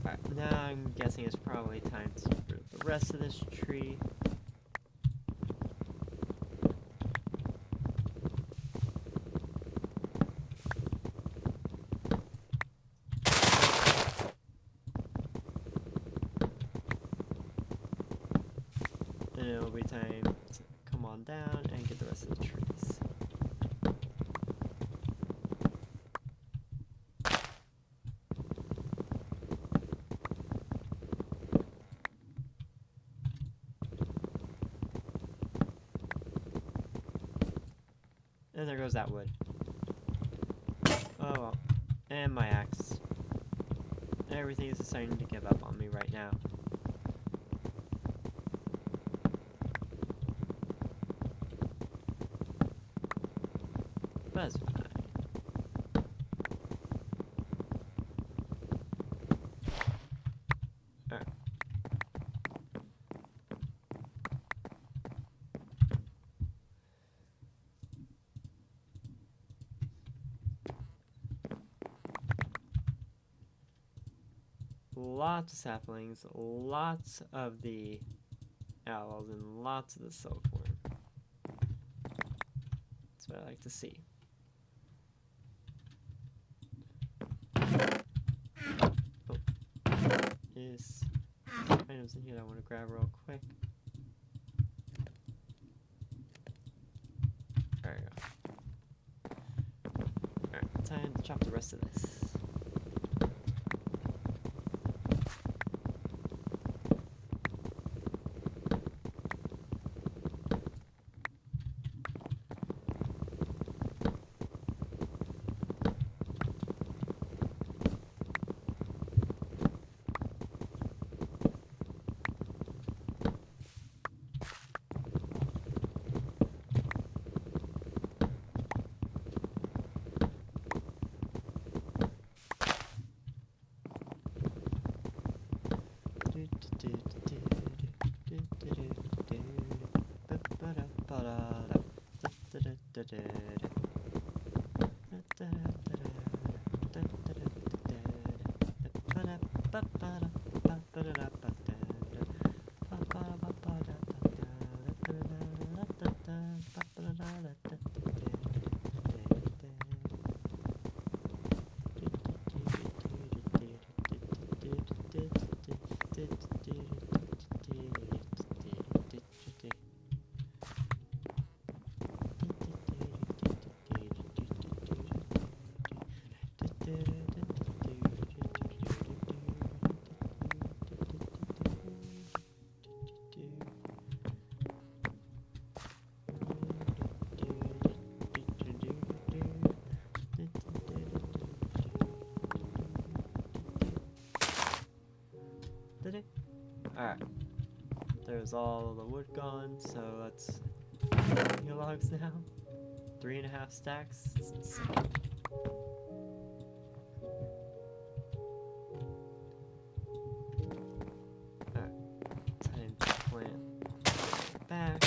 Alright, now I'm guessing it's probably time to root the rest of this tree. And it'll be time to come on down and get the rest of the trees. And there goes that wood. Oh well. And my axe. Everything is starting to give up on me right now. That's fine. Alright. Lots of saplings, lots of the aloes, and lots of the silkworm. That's what I like to see. Is items in here that I want to grab real quick. There we go. Alright, time to chop the rest of this. Did it? Alright. There's all the wood gone, so let's your logs now. 3.5 stacks. It's insane. Alright. Time to plant back.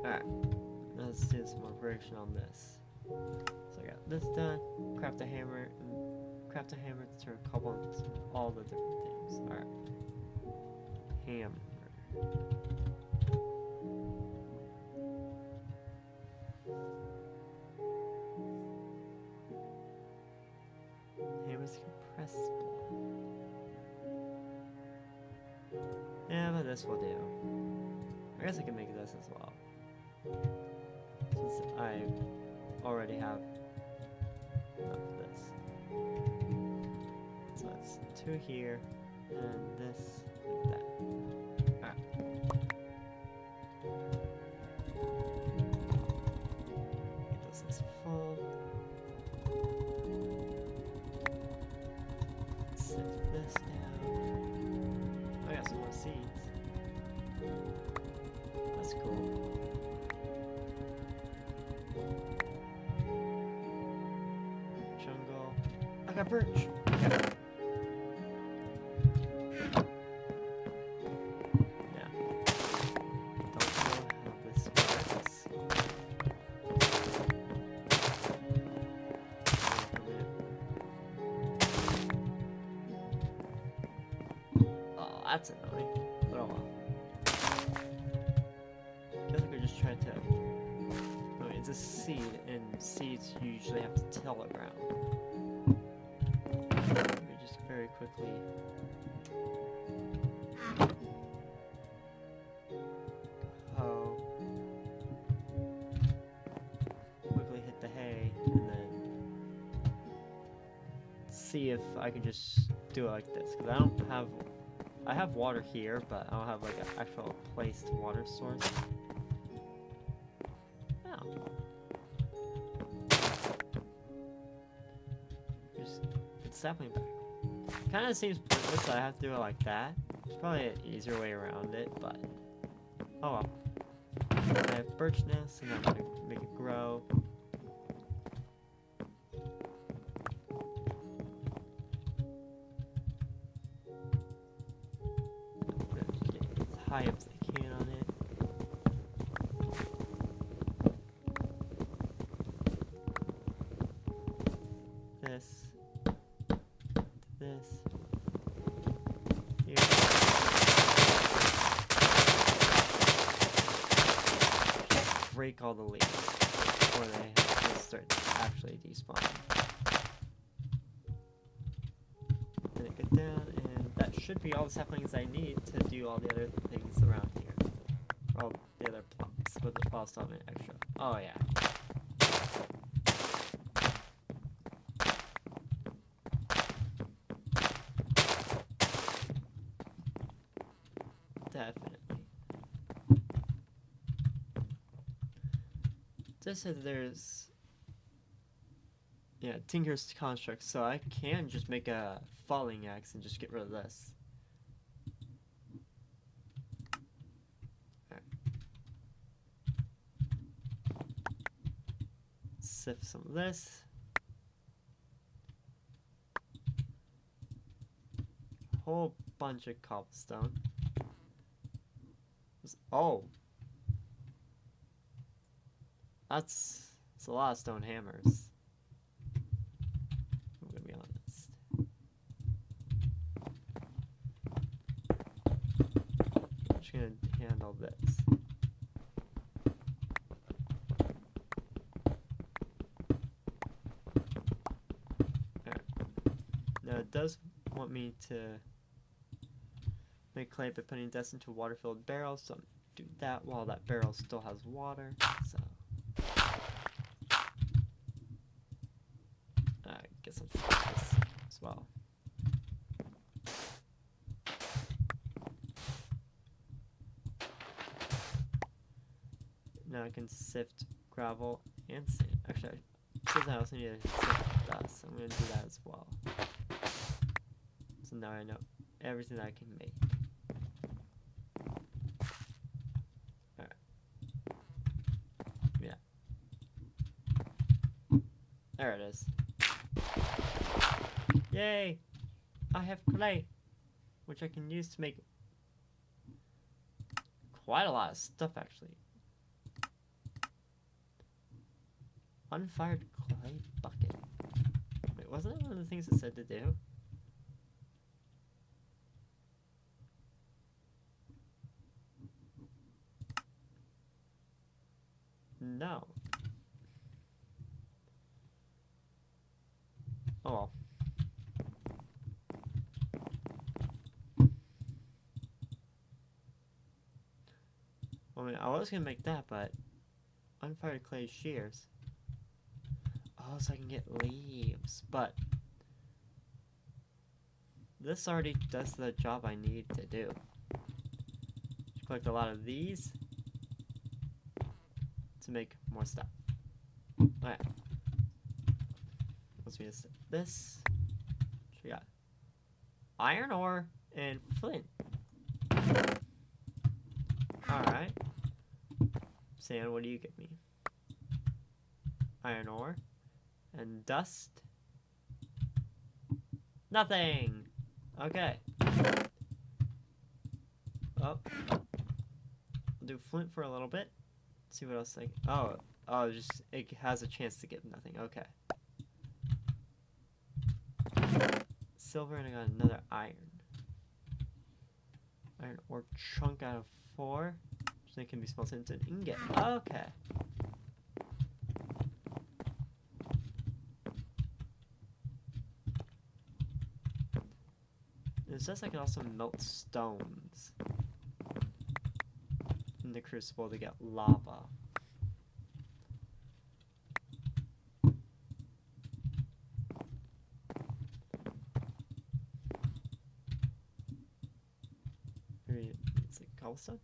Alright. Let's do some more production on this. So I got this done. Craft a hammer and craft a hammer to turn cobble into all the different things. Alright. Hammer. Hammer's compressible. Yeah, but this will do. I guess I can make this as well. Since I already have enough of this. So that's 2 here, and this like that. Alright. Get this is full. Sift this down. Oh, I got some more seeds. That's cool. Jungle. I got birch. Okay. Yeah. Don't know how this works. Oh, that's annoying. But oh well. I guess I could just try to. It's a seed, and seeds usually have to till around. Let me just very quickly. Oh. Quickly hit the hay, and then see if I can just do it like this. Because I don't have. I have water here, but I don't have like an actual place to water source. Sapling back. Kind of seems pointless that I have to do it like that. There's probably an easier way around it, but oh well. I have birch nests, and I'm gonna make it grow. I'm gonna get as high up as I can on it. This. This. Here. Break all the leaves before they have to start actually despawning. Then it get down, and that should be all the saplings I need to do all the other things around here. All the other plots, but I'll still have an extra. Oh yeah. Definitely. Just said there's Tinker's construct, so I can just make a falling axe and just get rid of this. Alright. Sift some of this. Whole bunch of cobblestone. Oh, that's a lot of stone hammers. I'm gonna be honest. I'm just gonna handle this. Alright. Now it does want me to make clay by putting dust into a water-filled barrel, so I'm do that while that barrel still has water. So I guess I'll do this as well. Now I can sift gravel, and sand. Actually, since I also need to sift dust, I'm gonna do that as well. So now I know everything that I can make. Alright. Yeah. There it is. Yay! I have clay, which I can use to make quite a lot of stuff, actually. Unfired clay bucket. Wait, wasn't that one of the things it said to do? No. Oh well. I mean, I was gonna make that, but unfired clay shears. Oh, so I can get leaves, but this already does the job I need to do. Collect a lot of these to make more stuff. Alright. Let's use this. So we got iron ore and flint. Alright. Sand, what do you give me? Iron ore. And dust. Nothing! Okay. Oh. I'll do flint for a little bit. See what else I can. Oh, just it has a chance to give nothing. Okay. Silver, and I got another iron. Iron ore chunk out of 4. So it can be smelted into an ingot. Okay. It says I can also melt stones in the crucible to get lava. Maybe it's like cobblestone?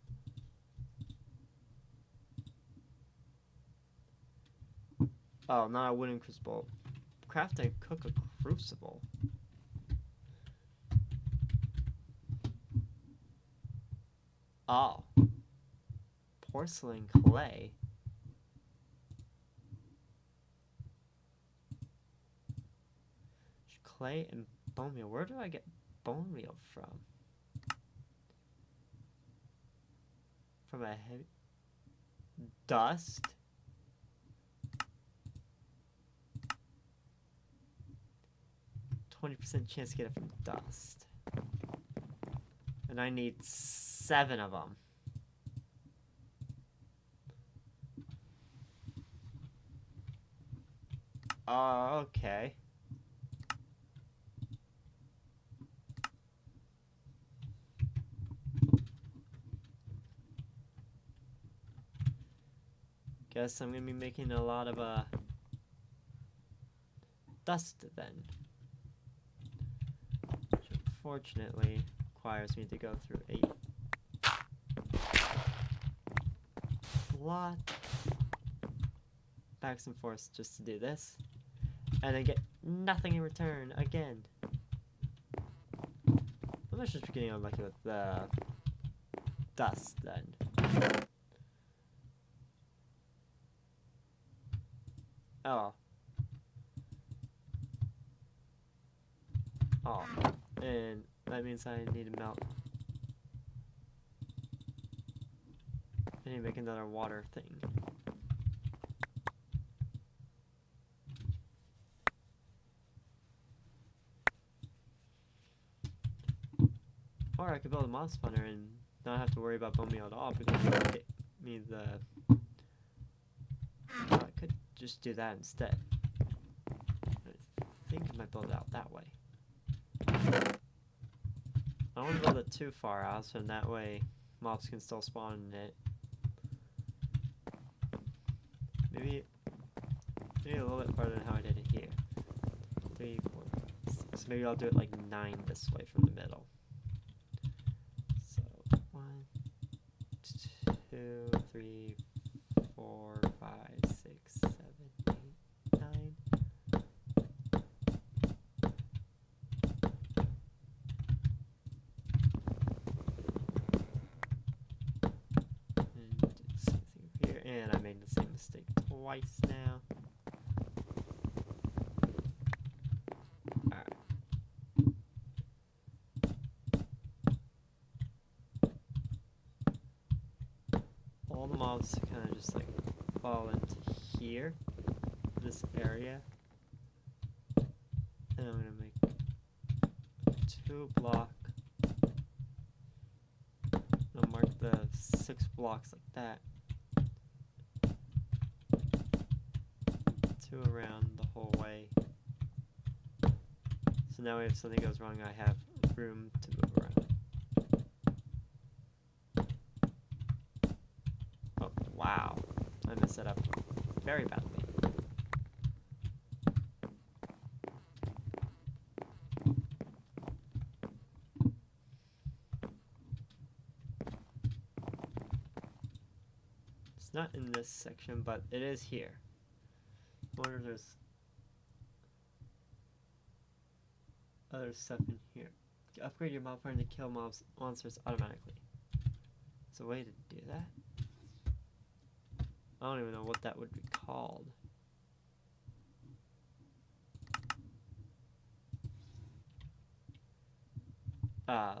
Oh, not a wooden crucible. Craft and cook a crucible. Oh. Porcelain clay. Clay and bone meal. Where do I get bone meal from? From a heavy dust? %20 chance to get it from dust. And I need 7 of them. Oh, okay. Guess I'm gonna be making a lot of dust then. Which unfortunately requires me to go through a lot backs and forths just to do this. And I get nothing in return again. I must just be getting unlucky with the dust then. Oh. Oh. And that means I need to melt. I need to make another water thing. Or I could build a mod spawner and not have to worry about bone meal at all because it would get me the... I could just do that instead. I think I might build it out that way. I don't want to build it too far out so that way mobs can still spawn in it. Maybe a little bit farther than how I did it here. 3, 4, 6. Maybe I'll do it like 9 this way from the middle. So 1, 2, 3, 4, 5, twice now. Alright. All the mobs kind of just like fall into here, this area. And I'm gonna make 2 block. I'll mark the 6 blocks like that. 2 around the whole way. So now if something goes wrong, I have room to move around. Oh, wow. I messed it up very badly. It's not in this section, but it is here. I wonder if there's other stuff in here. To upgrade your mod farm to kill monsters automatically. There's a way to do that? I don't even know what that would be called.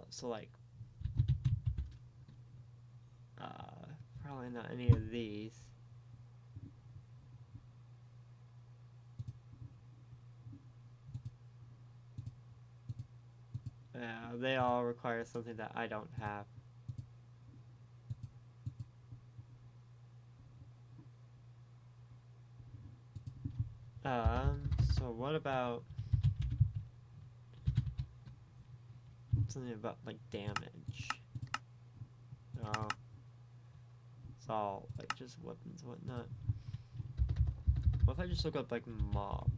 So like, probably not any of these. They all require something that I don't have. So what about something about like damage? No. It's all like just weapons and whatnot. What if I just look up like mob?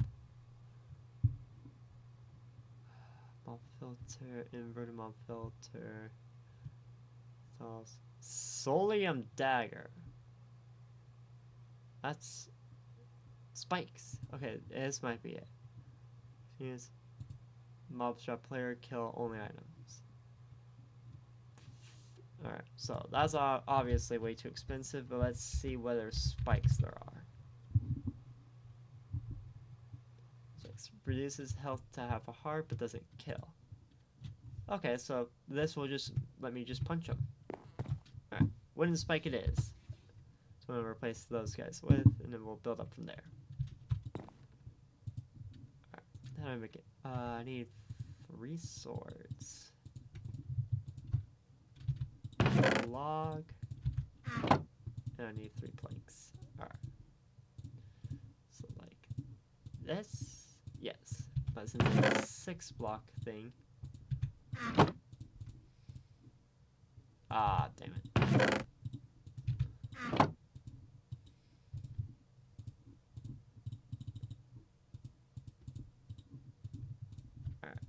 Mob filter, inverted mob filter. Solium dagger. That's spikes. Okay, this might be it. Use mob strap player, kill only items. Alright, so that's obviously way too expensive, but let's see whether spikes there are. So it reduces health to half a heart, but doesn't kill. Okay, so this will just let me just punch them. Alright, wooden spike it is. So I'm going to replace those guys with, and then we'll build up from there. Alright, how do I make it? I need 3 swords. A log. And I need 3 planks. Alright. So like this? Yes. But since it's a 6 block thing. Ah, damn it. Alright.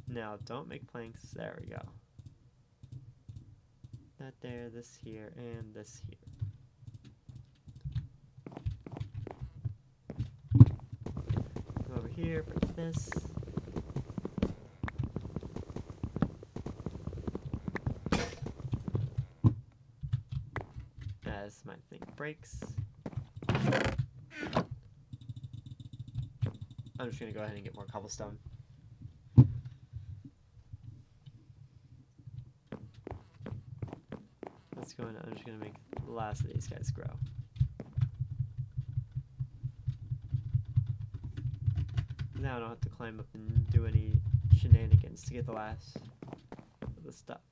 Now don't make planks. There we go. That there, this here, and this here. Go over here, break this. As my thing breaks. I'm just gonna go ahead and get more cobblestone. I'm just gonna make the last of these guys grow. Now I don't have to climb up and do any shenanigans to get the last of the stuff.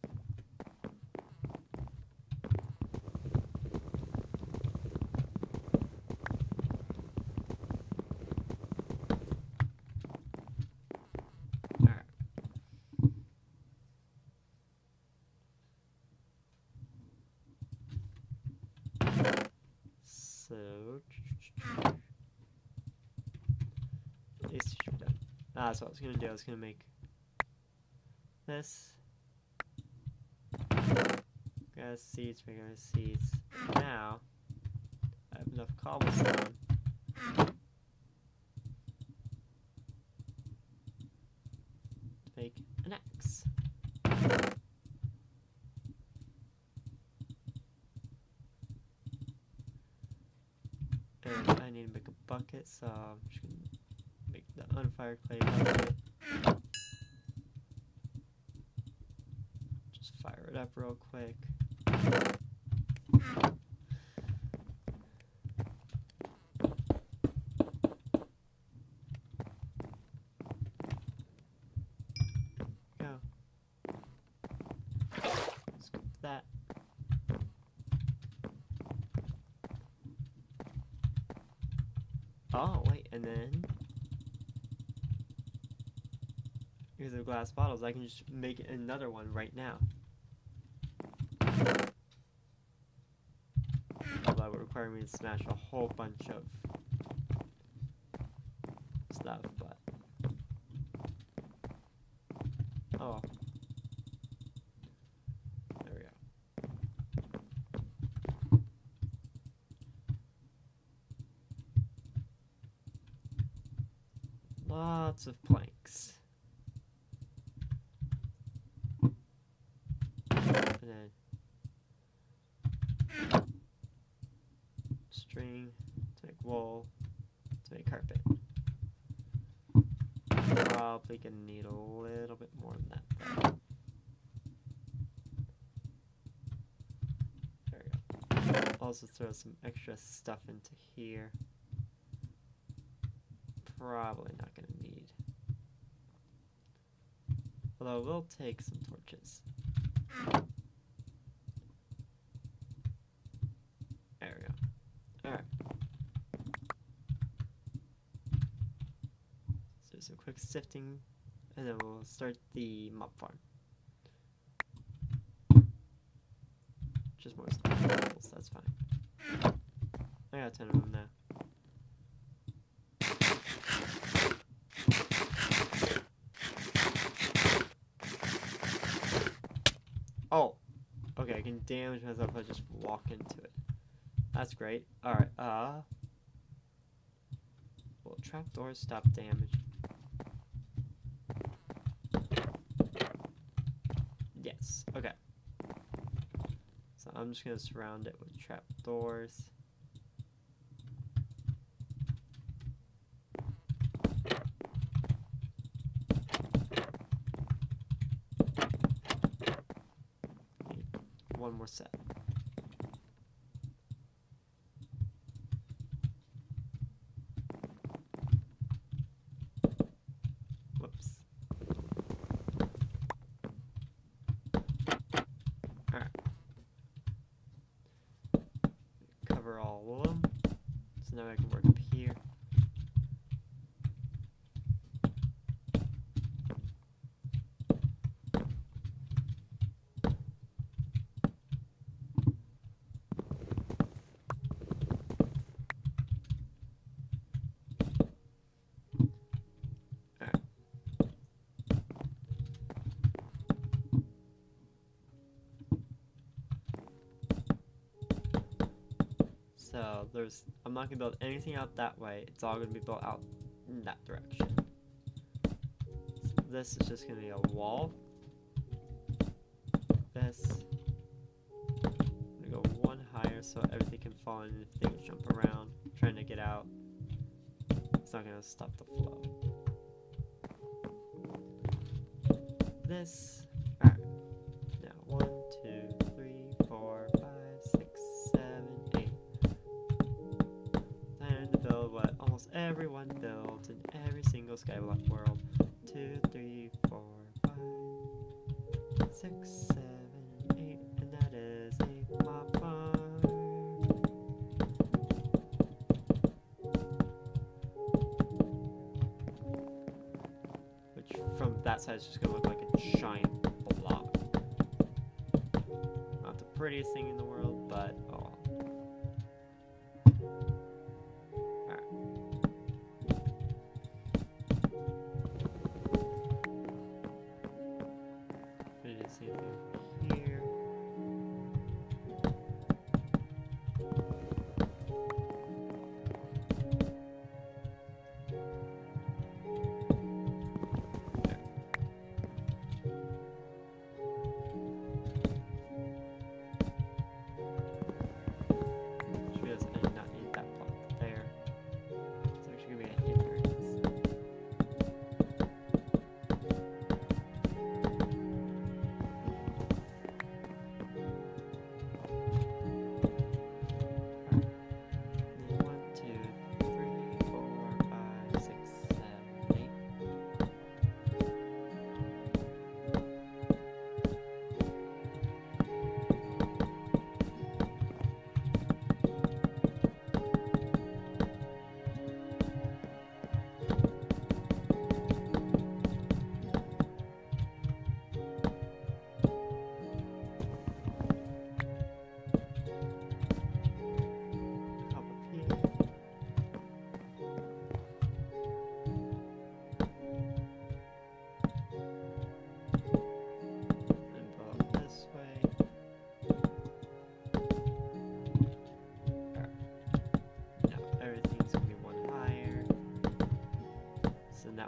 So these two should be done. That's what I was gonna do. I was gonna make this. Grass seeds, regular seeds. Now I have enough cobblestone. To make an axe. And I need to make a bucket, so I'm just gonna make the unfired clay bucket. Just fire it up real quick. Go. Scoop that. Oh, wait, and then here's the glass bottles. I can just make another one right now. Although that would require me to smash a whole bunch of stuff, but oh, there we go. Lots of planks. And then string to make wool to make carpet. Probably gonna need a little bit more than that though. There we go. Also throw some extra stuff into here. Probably not gonna need. Although we'll take some torches. There we go. Alright. So some quick sifting, and then we'll start the mob farm. Just more samples, that's fine. I got 10 of them now. Oh! Okay, I can damage myself if I just walk into it. That's great. Alright, will trapdoors stop damage? Yes, okay. So I'm just gonna surround it with trapdoors. One more set. Whoops. Alright. Cover all of them. So now I can work up here. So I'm not gonna build anything out that way. It's all gonna be built out in that direction. So this is just gonna be a wall. This. I'm gonna go one higher so everything can fall in if things jump around, trying to get out. It's not gonna stop the flow. This. Alright. Now 1, 2, 3, 4, 5, 6, 7, 8. Time to build what almost everyone builds in every single Skyblock world. 2, 3, 4, 5, 6, 7, 8, and that is a mob farm. Which from that side is just gonna look like a giant block. Not the prettiest thing in the world, but oh. Same thing here.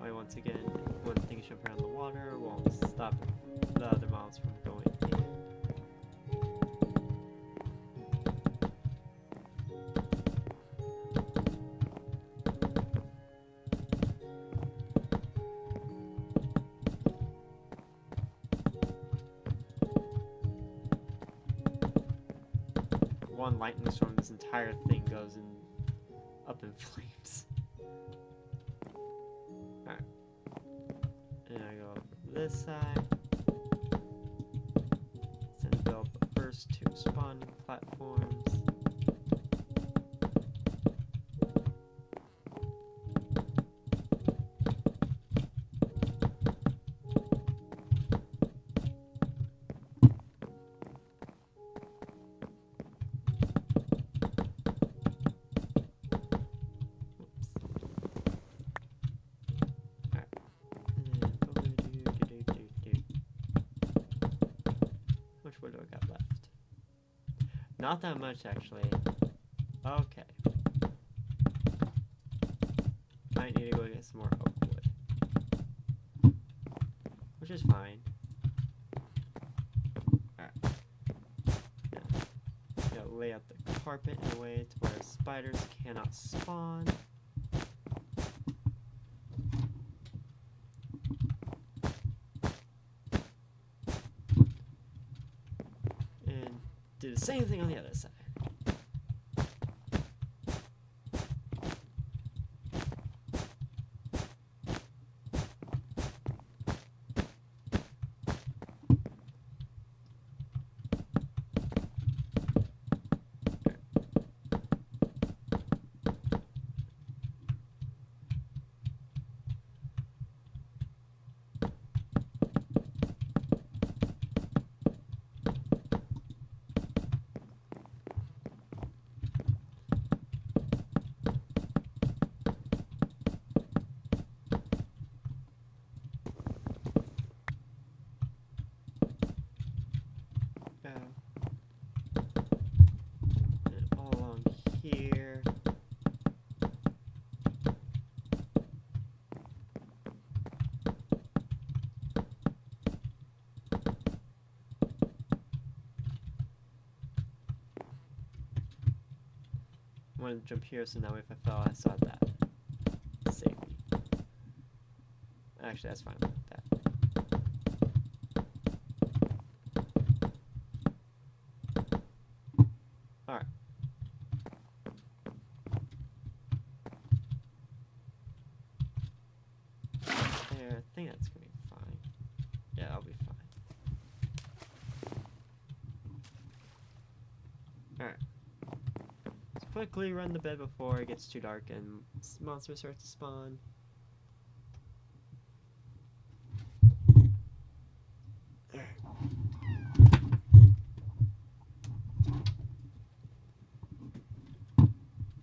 way, once again, one thing shoved around the water won't stop the other mobs from going in. One lightning storm, this entire thing goes up in flames. Alright. And I go over this side. Then build the first 2 spawning platforms. What do I got left? Not that much, actually. Okay. Might need to go get some more oak wood. Which is fine. Alright. Yeah. Gotta lay out the carpet in a way to where spiders cannot spawn. Do the same thing on the other side. And all along here. I wanted to jump here, so now if I fell, I saw that. Save me. Actually, that's fine with that. Alright. There, I think that's gonna be fine. Yeah, I'll be fine. Alright. Let's quickly run to bed before it gets too dark and monsters start to spawn.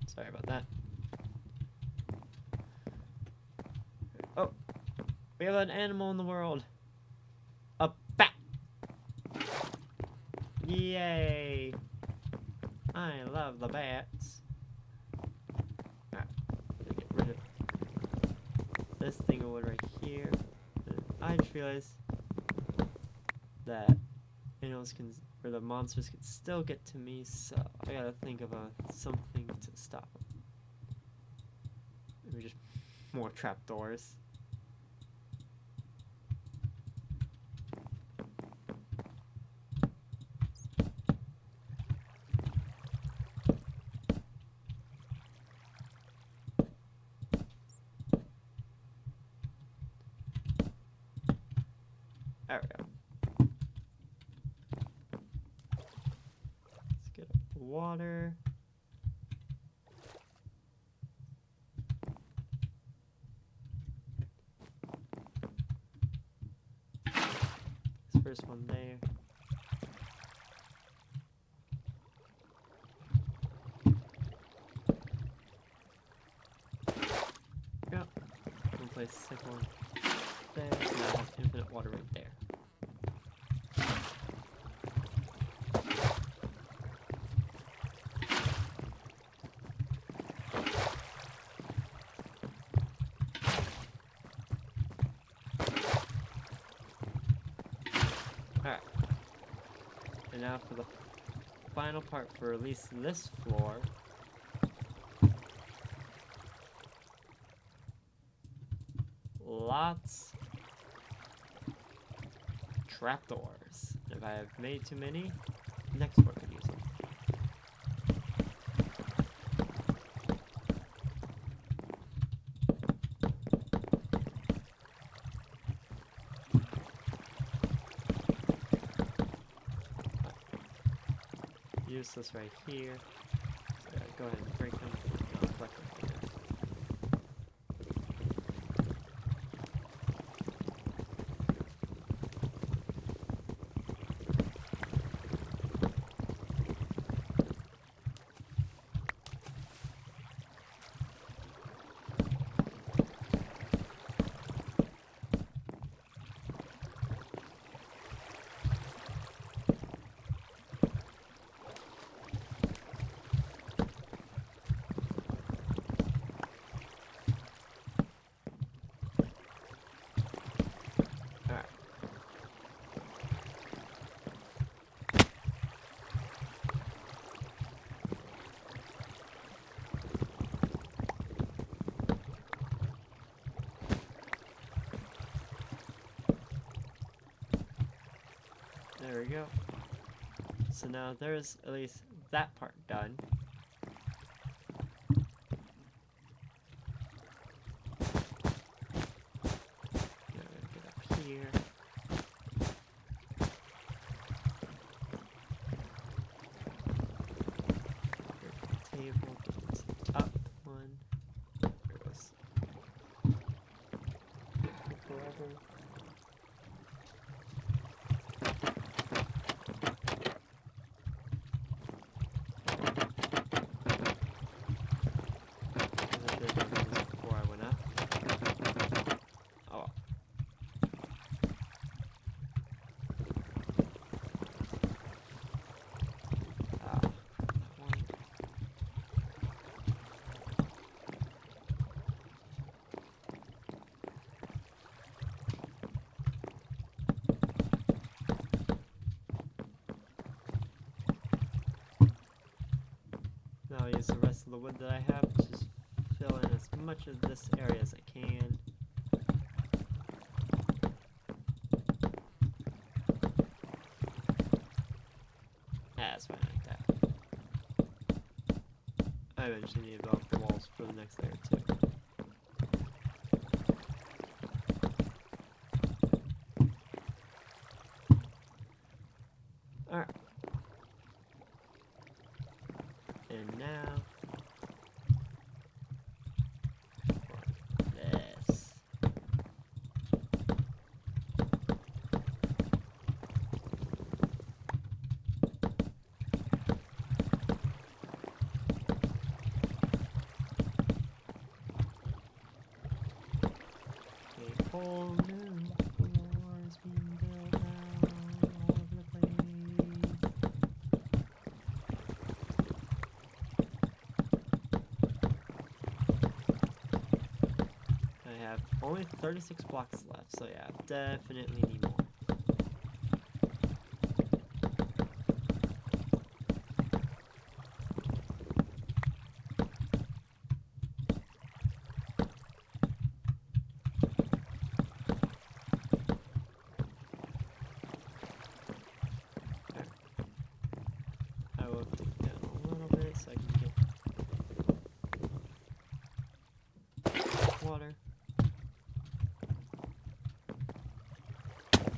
Sorry about that. Oh, we have an animal in the world. A bat. Yay. I love the bats. Alright, get rid of this thing of wood right here. And I just realized that animals can, or the monsters can still get to me, so I gotta think of something to stop them. Maybe just more trapdoors. There we go. Let's get up the water. This first one there. Yep. We'll place the second one there. Now I have infinite water right there. now for the final part for at least this floor. Lots trapdoors. If I have made too many, next one could use them. Use this right here. Go ahead and break them. Collect them later. There we go. So now there's at least that part done. Now we're gonna get up here. Here's the table, get this up one. There it goes. Forever. Before I went up. Oh. That one. Now I'll use the rest of the wood that I have to just fill in as much of this area as I can. That's fine like that. I eventually need to develop the walls for the next layer too. Alright. And now this. A whole new floor is being built now all over the place. I have only 36 blocks left, so yeah, definitely need more. I will dig down a little bit so I can get water.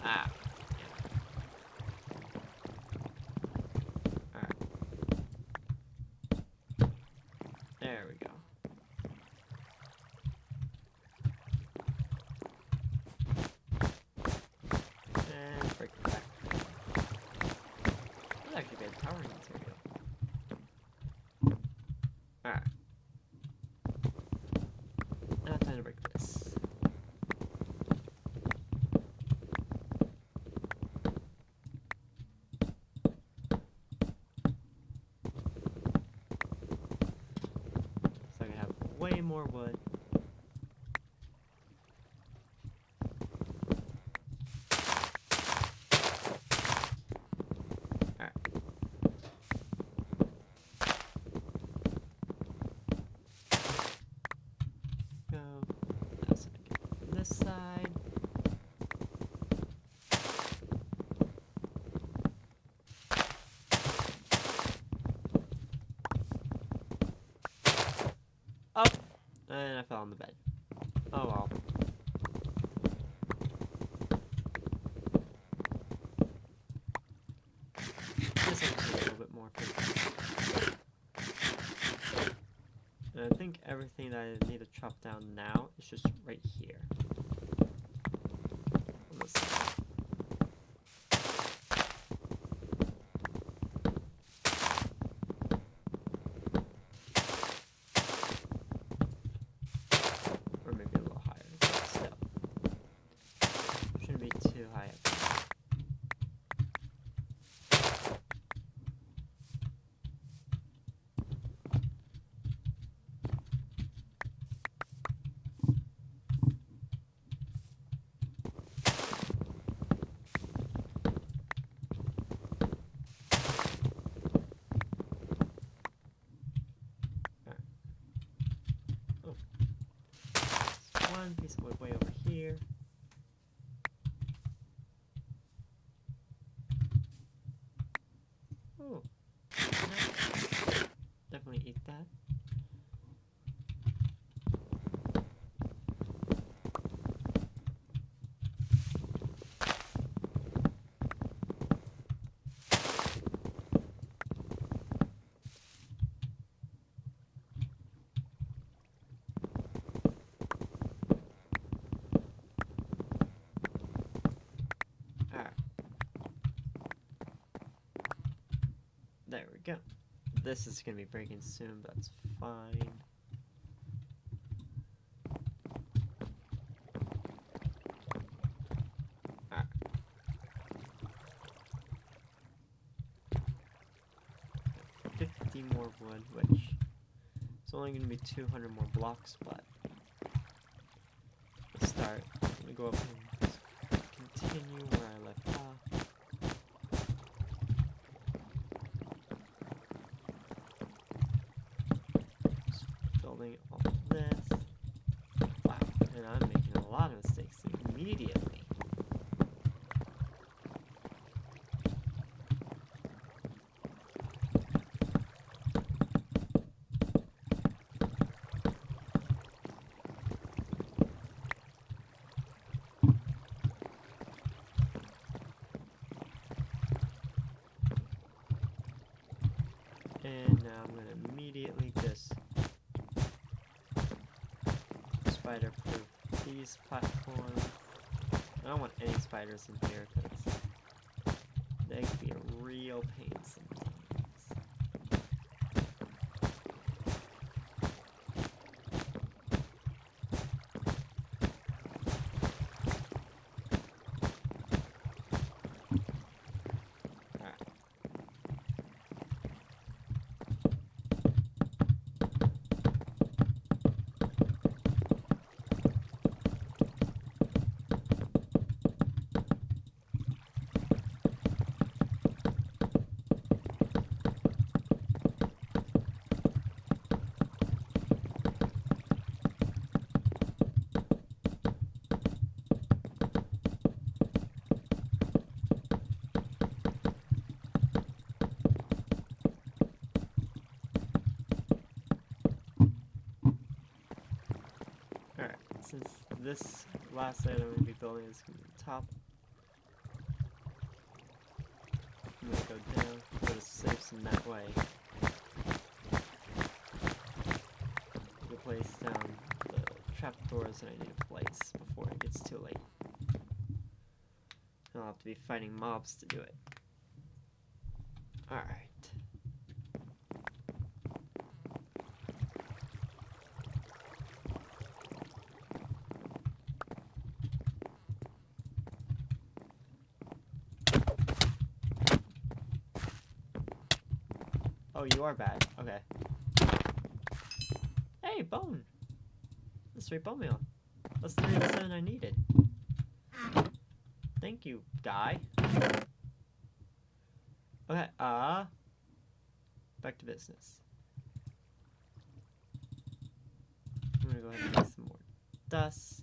Ah. Alright. There we go. And break it back. That's actually good powering material. Alright. Now time to break this. So I can have way more wood. Alright. go. That's gonna go from this side. Up! And I fell on the bed. Oh well. This will take a little bit more paper. And I think everything that I need to chop down now is just right here. On this side. Or maybe a little higher, but still. Shouldn't be too high up. One piece of wood way over here. Oh, definitely eat that. There we go. This is gonna be breaking soon, but that's fine. Alright. 50 more wood, which is only gonna be 200 more blocks, but let's start. I'm gonna go up and continue where I left off. Building all this. Wow, and I'm making a lot of mistakes immediately. And now I'm going to immediately just spider-proof these platforms. I don't want any spiders in here because they can be a real pain sometimes. Since this last item I'm going to be building is going to be the top, I'm going to go down, go to safes in that way. To place down the trapdoors that I need to place before it gets too late. I'll have to be fighting mobs to do it. Alright. Oh, you are bad. Okay. Hey, bone! The straight bone meal. That's 3 of the 7 I needed. Thank you, guy. Okay, back to business. I'm gonna go ahead and make some more dust.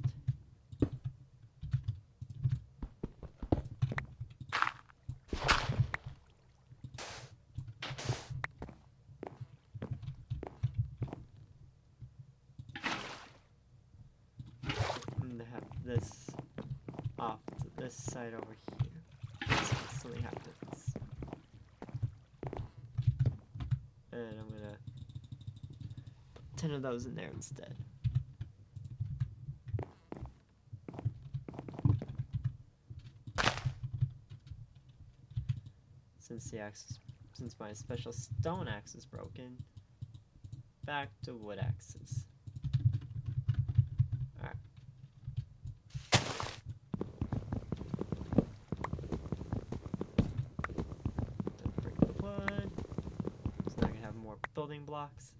And to have this off to this side over here. So something happens. And I'm gonna put 10 of those in there instead. Since my special stone axe is broken, back to wood axes. Alright. Don't break the wood. So now I can have more building blocks.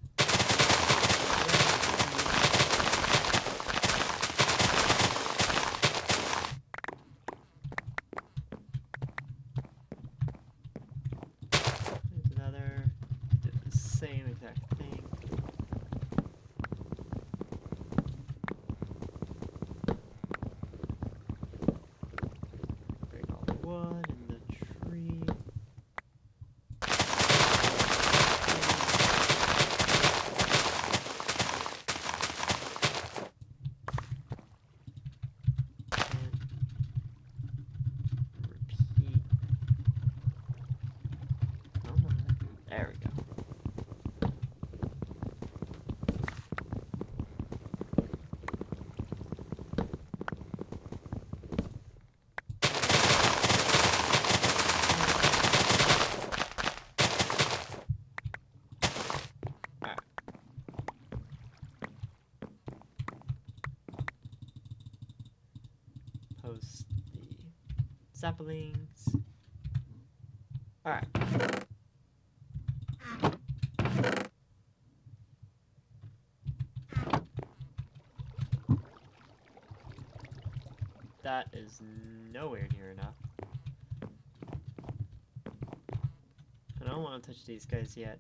Same exact thing. Break all the wood and the tree. And repeat. Come on. There we go. Post the saplings. Alright. That is nowhere near enough. I don't want to touch these guys yet.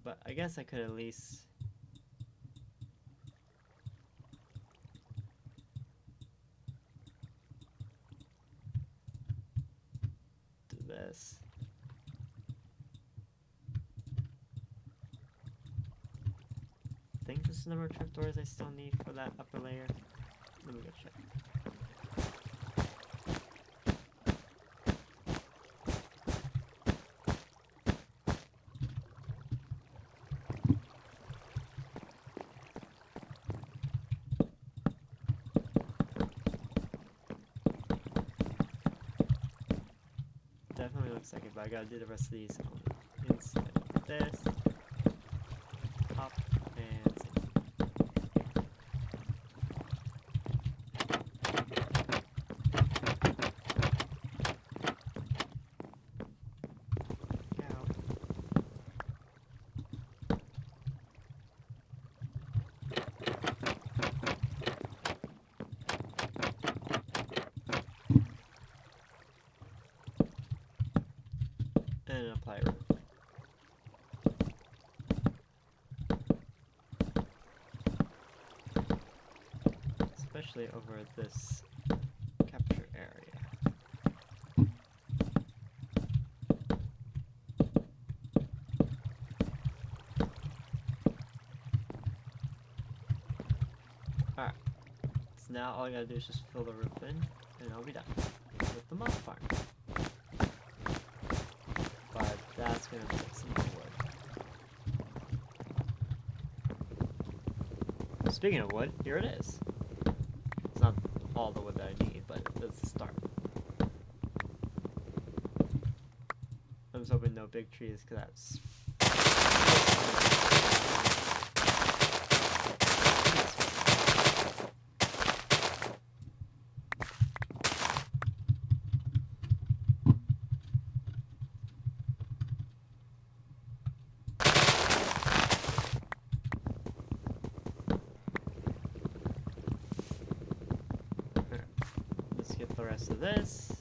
But I guess I could at least do this. I think this is the number of trapdoors I still need for that upper layer. Let me go check. Definitely looks like it, but I gotta do the rest of these inside of this. Pop and and apply roof. Especially over this capture area. Alright, so now all I gotta do is just fill the roof in, and I'll be done with the mod farm. But that's gonna take some more wood. Speaking of wood, here it is. It's not all the wood that I need, but it's a start. I was hoping no big trees, because that's... Let's get the rest of this.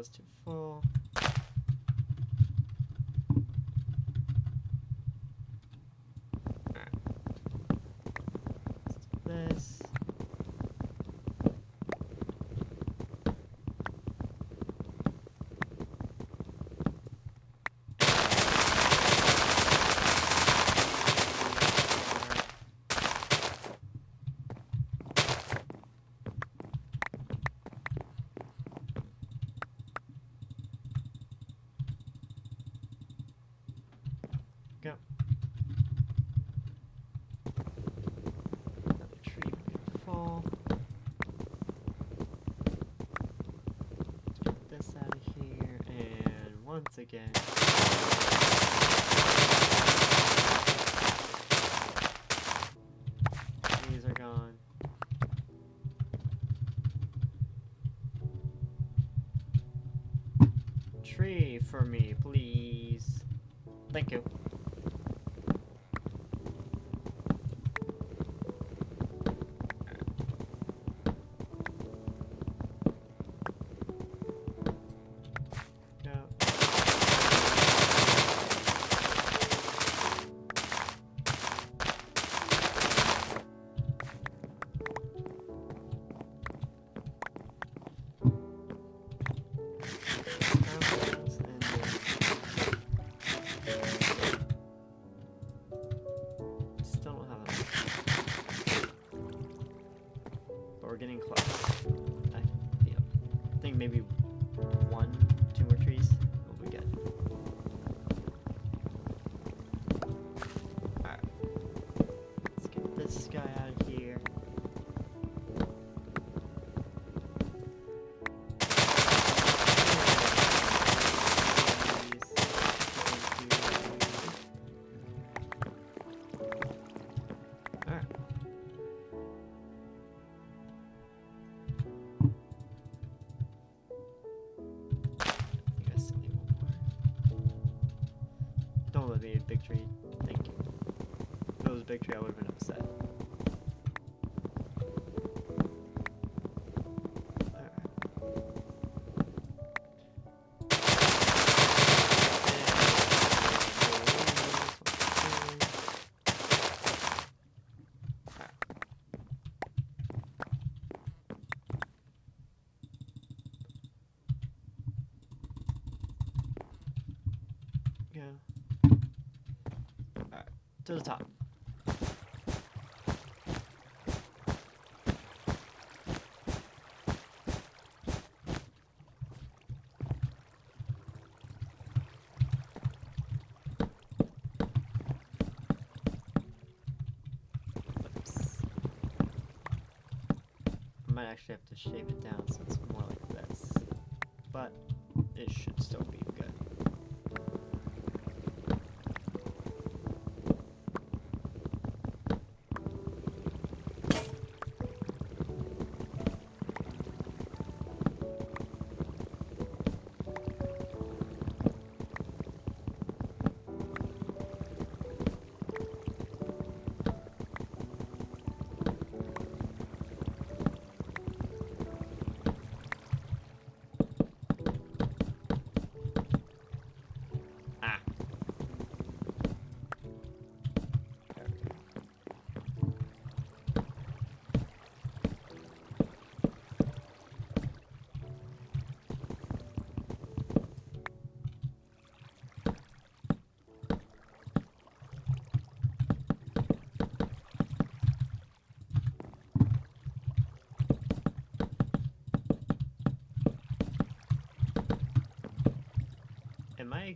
goes to full. Alright. Let's do this. Go. Another tree can fall. Let's get this out of here, and once again. These are gone. Tree for me, please. Thank you. Getting close. I think maybe 1, 2 more trees will be good. Alright. Let's get this guy out of here. Alright. Don't let me a big tree. Thank you. If it was a big tree, I would have been upset. Yeah. Alright, to the top. Oops. I might actually have to shave it down so it's more like this. But it should still be good. Am I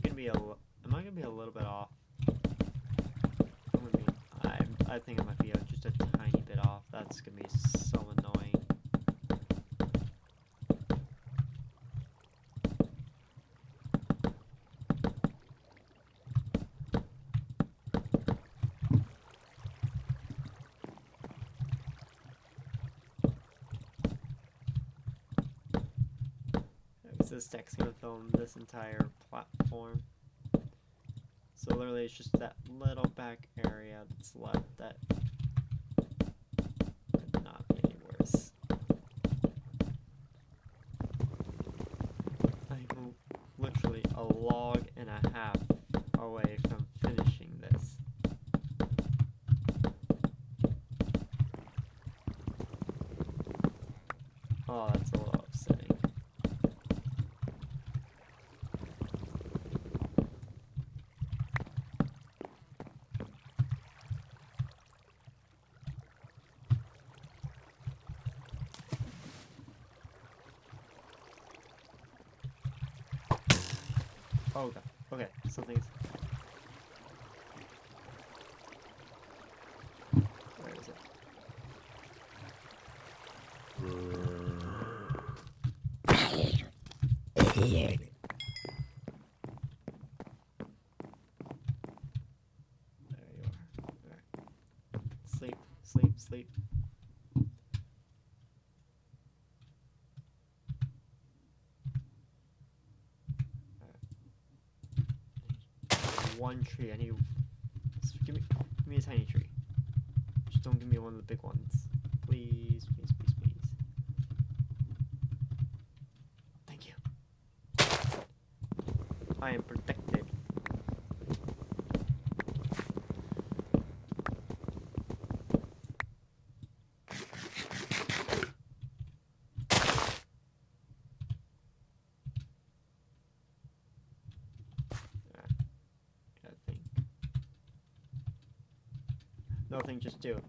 gonna be a little bit off? I think I might be just a tiny bit off. That's gonna be so annoying. This deck's gonna film this entire platform. So literally it's just that little back area that's left that could not be any worse. I Oh god. Okay, something's. Where is it? There you are. Alright. Sleep, sleep, sleep. Alright. One tree. I need. Give me a tiny tree. Just don't give me one of the big ones. Please, please, please, please. Thank you. I am protected. Gotta think. Nothing, just do.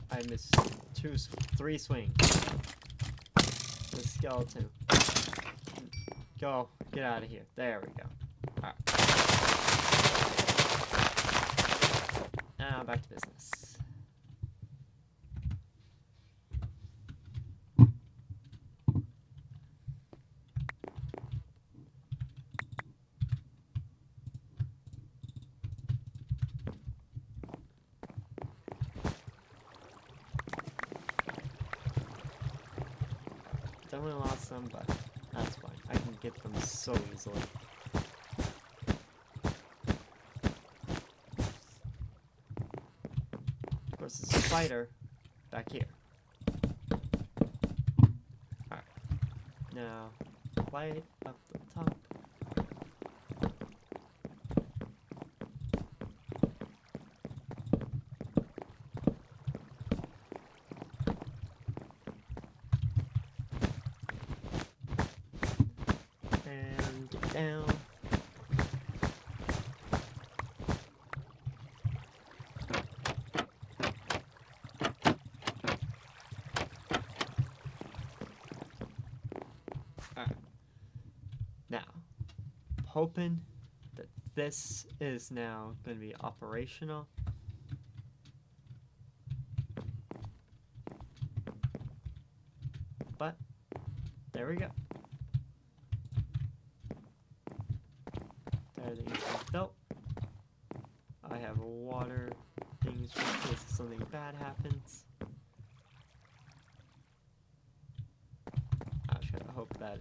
I missed three swings. The skeleton. Go, get out of here. There we go. Alright. Now back to business. Definitely lost some, but that's fine. I can get them so easily. Of course, there's a spider back here. Alright. Now, light up the top. And get down. Alright. Now, hoping that this is now going to be operational. But, there we go. Everything's built. I have water things in case something bad happens. I should hope that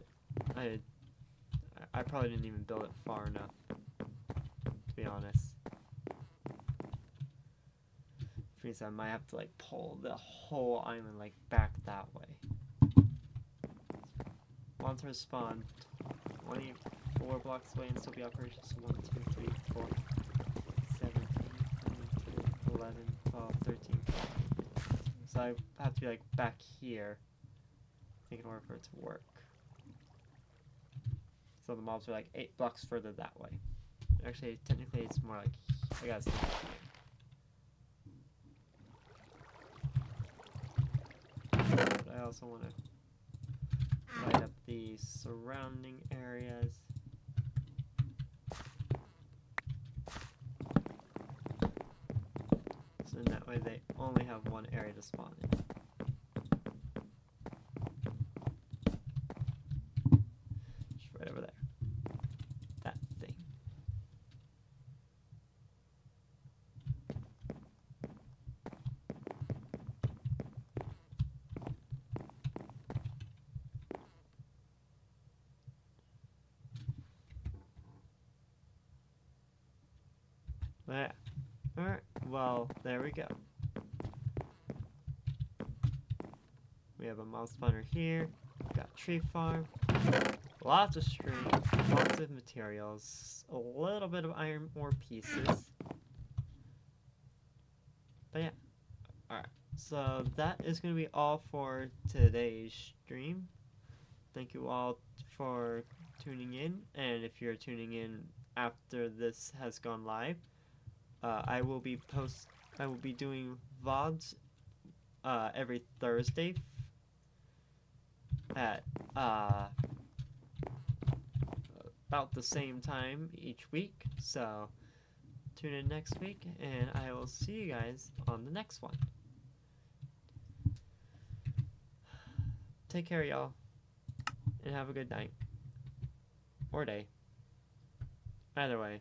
I probably didn't even build it far enough, to be honest. Which means I might have to like pull the whole island like back that way. Monsters spawn 24 blocks away and still be operational. So 1, 2, 3, 4, 7, 8, 9, 10, 11, 12, 13. So I have to be like back here in order for it to work. So the mobs are like 8 blocks further that way. Actually, technically it's more like, I gotta stay here. But I also want to light up the surrounding areas. So in that way they only have one area to spawn in. Just right over there. That thing. Yeah. Alright, well, there we go. We have a mouse spawner here. We've got tree farm. Lots of string, lots of materials, a little bit of iron ore pieces. But yeah. Alright, so that is going to be all for today's stream. Thank you all for tuning in, and if you're tuning in after this has gone live, I will be doing VODs every Thursday at about the same time each week. So tune in next week, and I will see you guys on the next one. Take care, y'all, and have a good night or day. Either way.